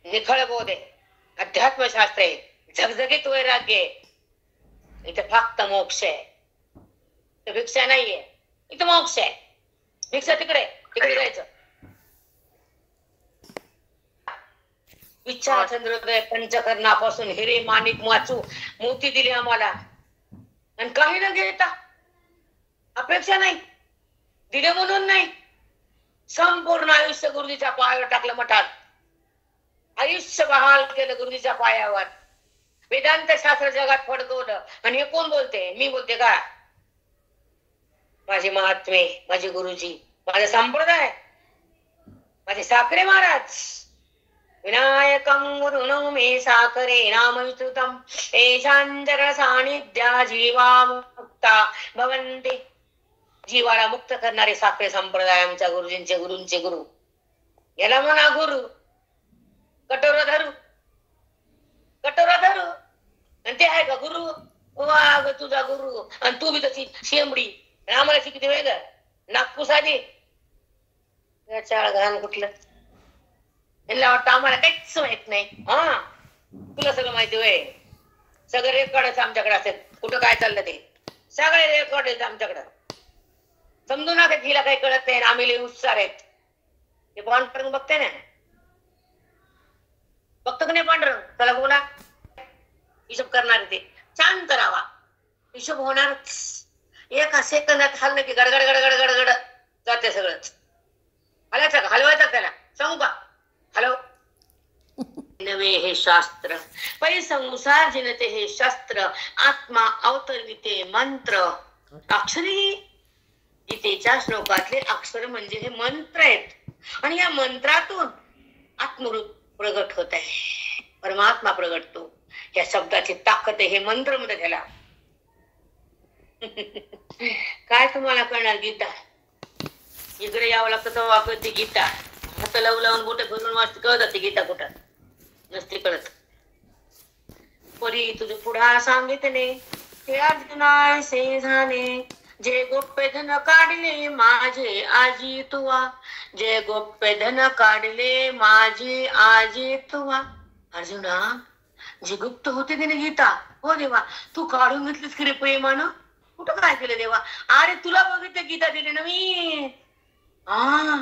निखळ बोध आहे, अध्यात्मशास्त्र आहे, झगझगीत वैराग्य आहे. इथे फक्त मोक्ष आहे, इथे भिक्षा नाहीये, इथे मोक्ष आहे. भिक्षा तिकडे तिकडे जायचं. इच्छा चंद्रोदय पंचकर्णापासून हिरे माणिक माचू मोती दिले आम्हाला, आणि काही न घेता, अपेक्षा नाही, दिले म्हणून नाही, संपूर्ण आयुष्य गुरुजीच्या पायावर टाकलं मठात. आयुष्य बहाल केलं गुरुजीच्या पायावर. वेदांत शास्त्र जगात फडकवलं. आणि हे कोण बोलते? मी बोलते का? माझे महात्मे, माझे गुरुजी, माझा संप्रदाय, माझे साखरे महाराज. विनायकं गुरुणं मे साखरे नाम विस्तृतं येषांचरण सानिध्या जीवा मुक्ता भवन्ति. जीवाला मुक्त करणारे साखरे संप्रदाय आमच्या गुरुजींचे, गुरूंचे गुरु. याला म्हणा गुरु. कटोरा धरू, कटोरा धरू, आणि ते आहे का गुरु? वाग तुझा गुरु, आणि तू बी तशी शेंबडी. आम्हाला शिकते वेग नागपूस आधी चाळ घाण कुठलं. यांना वाटतं आम्हाला काहीच माहित नाही. हा, तुला सगळं माहिती होय. सगळे रेकॉर्ड आमच्याकडे असतात, कुठं काय चाललं ते सगळे रेकॉर्ड आहेत आमच्याकडं. समजू नका हिला काही कळत नाही, आम्ही लय उत्सार आहेत. ते पांढरंग बघते ना, बघतो का नाही पांढरंग? चला बोला, हिशोब करणार ते छान करावा. हिशोब होणार एका सेकंदात. हल्लं की गडगड गडगड गडगड जाते सगळं. हलायचं का? हलवायचं त्याला सांगू का? हॅलो नवे हे शास्त्र परिसंसार जिनते हे शास्त्र आत्मा अवतरविते मंत्र. अक्षरी गीतेच्या श्लोकातले अक्षर म्हणजे हे मंत्र आहेत. आणि या मंत्रातून आत्मरूप प्रगट होत आहे, परमात्मा प्रगटतो. या शब्दाची ताकद आहे, हे मंत्र मध्ये त्याला. काय तुम्हाला कळणार? गीता इकडे यावं लागतं तर वापरते गीता. हात लावून लावून बोट भरून वाचते, कळत जाते गीता कुठं नसते कळत. परी तुझं पुढा सांगितले ते अर्जुना से झाले. जे गोप्य धन काढले माझे आजी तुवा. जे गोप्य धन काढले माझे आजी तुवा. अर्जुना, जे गुप्त होते की नाही गीता, हो देवा तू काढून घेतलीस की रे प्रेमानं. कुठं काय केलं देवा? अरे तुला बघितलं गीता दिली ना मी. हा,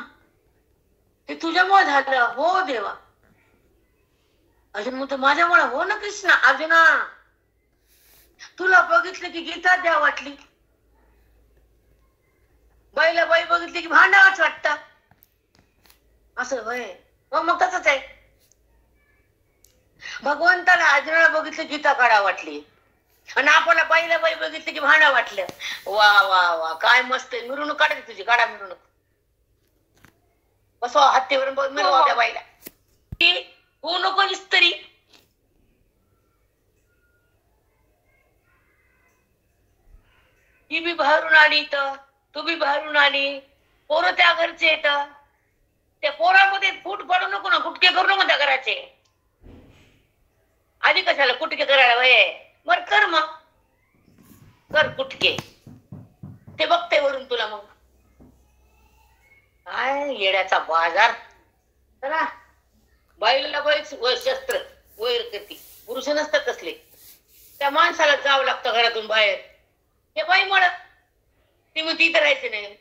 ते तुझ्यामुळे झालं. हो देवा. अर्जुन म्हणतो माझ्यामुळे. हो ना कृष्णा. अर्जुना, तुला बघितलं की गीता द्या वाटली. बाईला बाई बघितली की भांडावाच वाटत. असं होय? हो मग तसंच आहे. भगवंताला अर्जुनाला बघितलं गीता काढा वाटली, आणि आपल्याला बाईला बाई बघितली की भांडा वाटलं. वा वा वा, काय मस्त मिरवणूक काढायची तुझी. काढा मिरवणूक. बसवा हत्तीवरून बघ मिरवा त्या बाईला. हो नको इस्तरी. ती बी बाहेरून आली तर तू बी बाहेरून आली. पोरं त्या घरचे येत. त्या पोरामध्ये फूट पडू नको ना, कुटके करू नको त्या घराचे. आधी कशाला कुटके करायला वय? बर कर मग, कर कुटके. ते बघते वरून तुला. मग काय येड्याचा बाजार. चला, बाईला बाईच शस्त्र वैर करते. पुरुष नसतात कसले. त्या माणसाला जावं लागतं घरातून बाहेर. हे बाई म्हणत ती मग तिथं राहायचं नाही.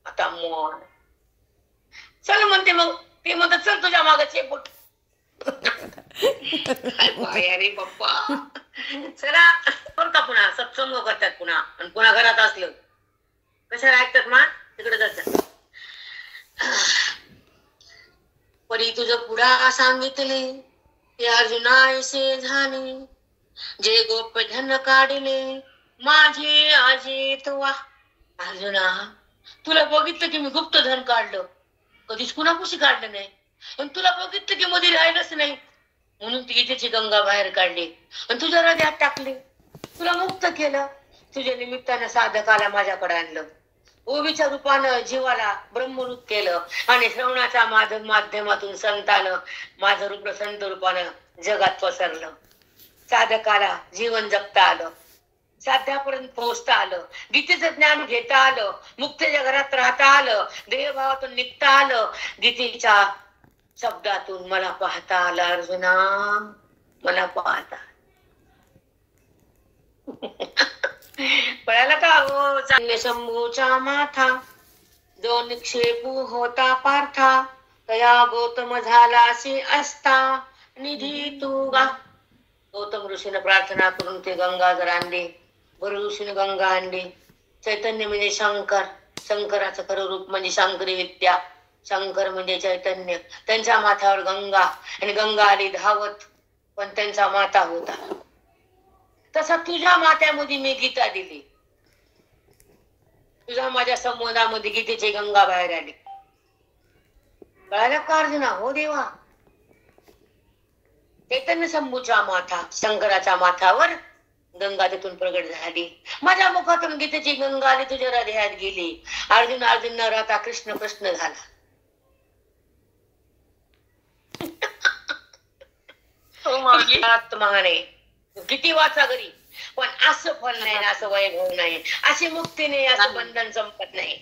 आता मन चल म्हणते, मग ते म्हणतात चल तुझ्या मागचे बोट. अरे बाप्पा. चला बरं का, पुन्हा सत्संग करतात पुन्हा. आणि पुन्हा घरात असलं कशाला ऐकतात मा तिकडे जातात. परी तुझं पुढा सांगितले ते अर्जुना ऐसे झाले. जे गोप्य धन काढले माझे आजी तुवा. अर्जुना, तुला बघितलं की मी गुप्त धन काढलं, कधीच कुणापाशी काढलं नाही. आणि तुला बघितलं की मध्ये राहिलंच नाही, म्हणून ती गीतेची गंगा बाहेर काढली आणि तुझ्या हृदयात टाकली, तुला मुक्त केलं. तुझ्या निमित्तानं साधकाला माझ्याकडे आणलं, ओवीच्या रूपानं जीवाला ब्रह्मरूप केलं आणि श्रवणाच्या माध्यमातून संतानं माझं रूप संत रूपानं जगात पसरलं. साधकाला जीवन जगता आलं, साध्यापर्यंत पोहोचता आलं, गीतेचं ज्ञान घेता आलं, मुक्तीच्या घरात राहता आलं, देहभावातून निघता आलं, गीतेच्या शब्दातून मला पाहता आलं. अर्जुना, मला पाहता पळाला का हो चांगले शंभूचा माथा, जो निक्षेपू होता पार्था, तया गौतम झालासी असता निधी तू गा. गौतम ऋषीने प्रार्थना करून ते गंगा जर आणली, गुरु ऋषीने गंगा आणली. चैतन्य म्हणजे शंकर, शंकराचं खरं रूप म्हणजे शंकरी विद्या, शंकर म्हणजे चैतन्य. त्यांच्या माथ्यावर गंगा, आणि गंगा आली धावत, पण त्यांचा माता होता. तसा तुझ्या माथ्यामध्ये मी गीता दिली, तुझ्या माझ्या संवादामध्ये गीतेची गंगा बाहेर आली. कळालं का अर्जुना? हो देवा. चैतन्य शंभूचा माथा, शंकराच्या माथावर गंगा तिथून प्रगट झाली. माझ्या मुखातून गीतेची गंगा आली, तुझ्या हृदयात गेली. अर्जुन अर्जुन न राहता कृष्ण कृष्ण झाला. आत्माने किती वाचा घरी, पण असं फल नाही, असं वैभव नाही, अशी मुक्ती नाही, असं बंधन संपत नाही.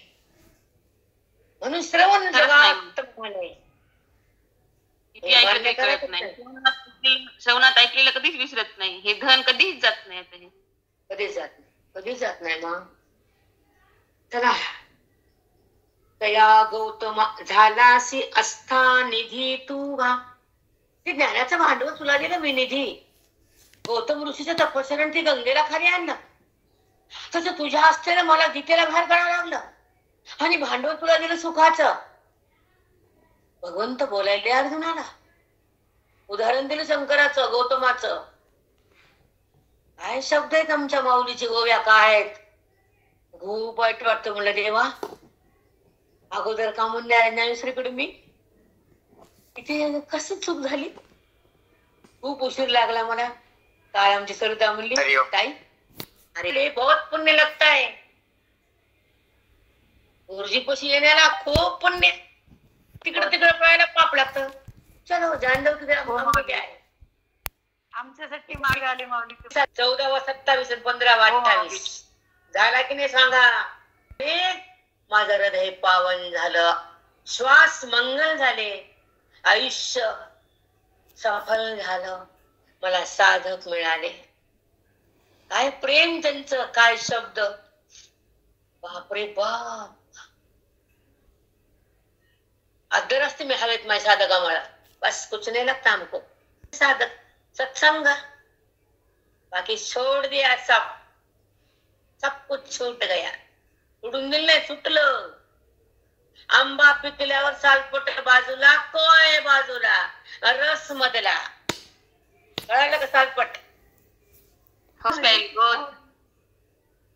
म्हणून श्रवण जगात श्रवणात ऐकलेलं कधीच विसरत नाही. हे धन कधीच जात नाही, कधीच जात नाही, कधीच जात नाही. मग चला, तया गौतम झालासी अस्था निधी तू गा. ते ज्ञानाचं भांडवल तुला दिलं मी, निधी. गौतम ऋषीच्या तपस्याने ते गंगेला खाली आणलं, तसं तुझ्या असतेला मला गीतेला बाहेर काढावं लागलं, आणि भांडवल तुला दिलं सुखाचं. भगवंत बोलायले अर्जुनाला, उदाहरण दिलं शंकराचं, गौतमाचं. काय शब्द आहेत आमच्या माऊलीची, गोव्या काय आहेत. खूप वाईट वाटतं. म्हणलं देवा, अगोदर का म्हणल्या ज्ञानेश्वरीकडे मी इथे कसं चूक झाली. खूप उशीर लागला मला. काय आमची सरिता म्हणली, ताई अरे बहुत पुण्य लगता है, गुरुजीपाशी येण्याला खूप पुण्य, तिकडं तिकडं पळायला पाप लागतं. चलो जाण दो की आहे आमच्यासाठी मागे आले माऊली. 14वा 27 15वा 28 झाला की नाही सांगा. माझं हृदय पावन झालं, श्वास मंगल झाले, आयुष्य सफल झालं, मला साधक मिळाले. काय प्रेम त्यांचं, काय शब्द, बापरे बाप. अद्दर असते में हवेत मैं साधका मला, बस कुछ नहीं लगता हमको. साधक सत्संग, बाकी छोड़ दिया, सब सब कुछ छूट गया. उडून दिल नाही, सुटलं. आंबा पिकल्यावर सालपट बाजूला, कोय बाजूला, रस मधला. कळालं का सालपट?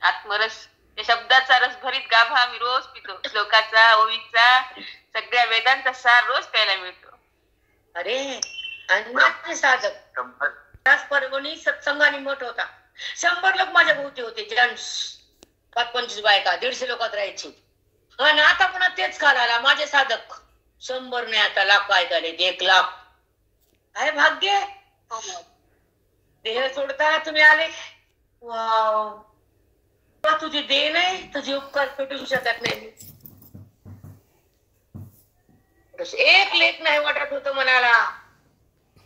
आत्मरस, त्या शब्दाचा रस भरीत गाभा आम्ही रोज पितो. श्लोकाचा, ओवीचा, सगळ्या वेदांचा सार रोज प्यायला मिळतो. अरे आणि साधक त्याच परभणी सत्संगाने मठ होता. 100 लोक माझ्या भोवती होते, जेंट्स. 25 बायका, 150 लोकात राहायची. आणि आता पुन्हा तेच काल आला, माझे साधक 100 ने आता लाख ऐकायले, 1 लाख. काय भाग्य. देह सोडता तुम्ही आले. वाव, तुझी देह नाही, तुझे उपकार पेटू शकत नाही. एक लेख नाही वाटत होत मनाला.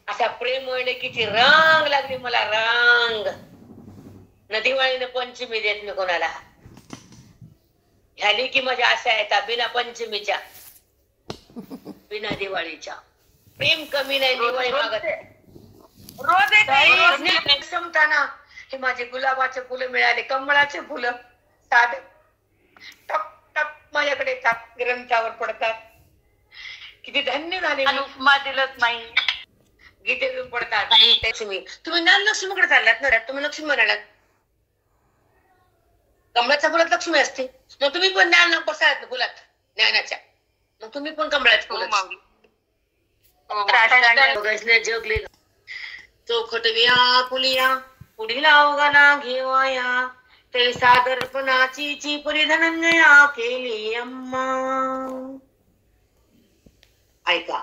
अशा प्रेम किती रंग लागली मला, रंग. न दिवाळीने पंचमी देत मी कोणाला. ह्याली की माझ्या आशा येतात बिना पंचमीच्या, बिना दिवाळीच्या. प्रेम कमी नाही, दिवाळी मागत रोज संपताना हे माझे गुलाबाचे फुलं मिळाले, कमळाचे फुलं. साधे टप टप माझ्याकडे येतात, ग्रंथावर पडतात. किती धन्य झाले. उपमा दिलत नाही, गीतेतून पडतात. लक्ष्मी, तुम्ही लक्ष्मीकडे चाललात ना, तुम्ही लक्ष्मी म्हणालात. कमळाच्या फुलात लक्ष्मी असते. मग तुम्ही पण ज्ञान बसायत फुलात ज्ञानाच्या, मग तुम्ही पण कमळाच्या हो फुलात. माऊली. हो गजने जगले चौखटविया फुलिया पुढील अवघाना घेवाया ते सादरपणाची ची परिधनंजया केली अम्मा. ऐका.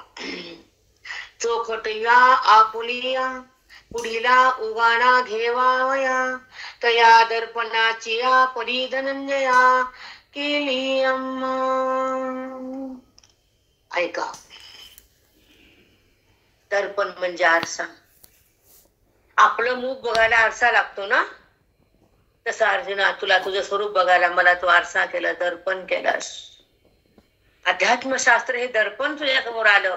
चौखटविया आपुलिया पुढीला उगाना घेवाया तया दर्पणाची या परिधनंजया केली अम्मा. ऐका. दर्पण म्हणजे आरसा. आपलं मुख बघायला आरसा लागतो ना, तसं अर्जुना तुला तुझं स्वरूप बघायला मला तू आरसा केला, दर्पण केलास. अध्यात्मशास्त्र हे दर्पण तुझ्या समोर आलं,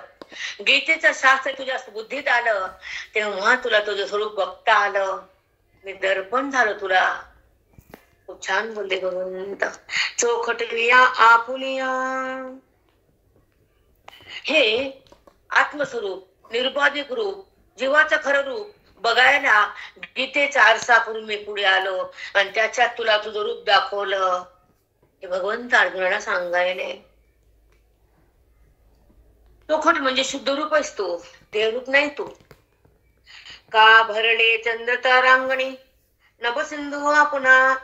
गीतेचं शास्त्र तुझ्या बुद्धीत आलं, तेव्हा तुला तुझं स्वरूप बघता आलं. मी दर्पण झालो तुला. खूप छान बोलले भगवंत. चौखटविया आपुलिया हे आत्मस्वरूप निरुपाधिक रूप जीवाचं खरं रूप बघायला गीतेचा आरसा करून मी पुढे आलो आणि त्याच्यात तुला तुझं रूप दाखवलं. हे भगवंत अर्जुनाला सांगायले. चौखट म्हणजे शुद्ध रूप असतो, देहरूप नाही तो. का भरले चंद्र तारांगणी नभ सिंधू पुन्हा,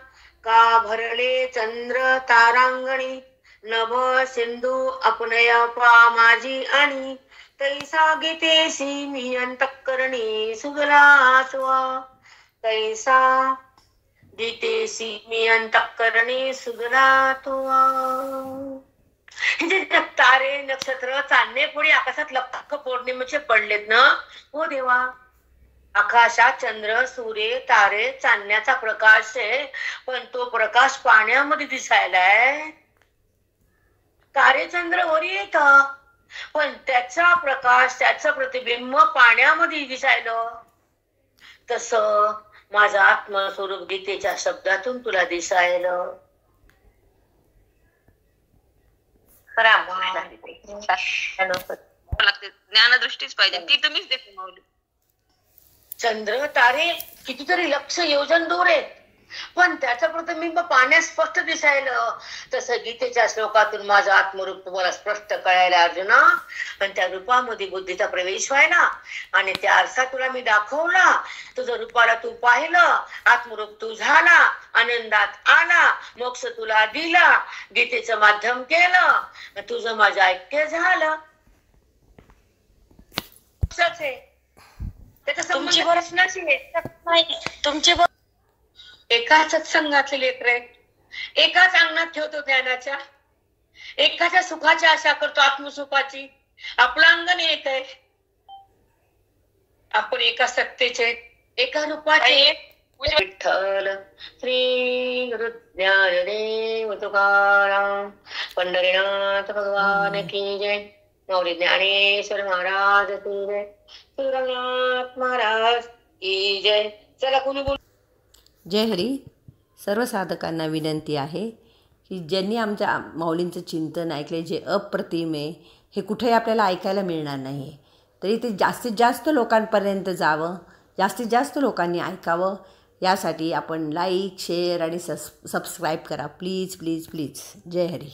का भरले चंद्र तारांगणी नभ सिंधू अपनय पा माझी आणि तैसा गीतेसी मी अंतःकरणी सुगला स्वा. तैसा गीतेसी मी अंतःकरणी सुगला तोवा. तारे नक्षत्र चांदणे पुढे आकाशात लख्ख पौर्णिमेचे पडलेत ना. हो देवा, आकाशात चंद्र सूर्य तारे चांदण्याचा प्रकाश आहे, पण तो प्रकाश पाण्यामध्ये दिसायलाय. तारे चंद्र वर येत, पण त्याचा प्रकाश त्याचं प्रतिबिंब पाण्यामध्ये दिसायलं. तस माझं आत्मस्वरूप गीतेच्या शब्दातून तुला दिसायलं. ज्ञानदृष्टीच पाहिजे, ती तुम्हीच देते माऊली. चंद्र तारे कितीतरी लक्ष योजन दूर आहेत, पण त्याचं प्रतिबिंब पाण्यात स्पष्ट दिसायलं. तसं गीतेच्या श्लोकातून माझं आत्मरूप तुम्हाला स्पष्ट कळायला अर्जुना, आणि त्या रूपामध्ये बुद्धीचा प्रवेश व्हायला आणि त्या आरसा तुला मी दाखवला. तुझं रूपाला तू पाहिलं, आत्मरूप तू झाला, आनंदात आला, मोक्ष तुला दिला, गीतेचं माध्यम केलं, तुझं माझं ऐक्य झालं. त्याच्या तुमची प्रश्नाची तुमची एकाच सत्संगातले लेकर आहेत, एकाच अंगणात ठेवतो ज्ञानाच्या, एकाच्या सुखाची आशा करतो आत्मसुखाची. आपलं अंगण एक आहे, आपण एका सत्तेचे एका रूपाचे. विठ्ठल श्री गुरु ज्ञानदेव तुकाराम पंढरीनाथ भगवान की जय. माऊली ज्ञानेश्वर महाराज की जय. रंगनाथ महाराज की जय. चला कोणी बोल. जय हरी. सर्व साधकांना विनंती आहे की ज्यांनी आमच्या माऊलींचं चिंतन ऐकले, जे अप्रतिम आहे, हे कुठेही आपल्याला ऐकायला मिळणार नाही आहे, तरी ते जास्तीत जास्त लोकांपर्यंत जावं, जास्तीत जास्त लोकांनी ऐकावं, यासाठी आपण लाईक शेअर आणि सबस्क्राईब करा प्लीज प्लीज प्लीज. जय हरी.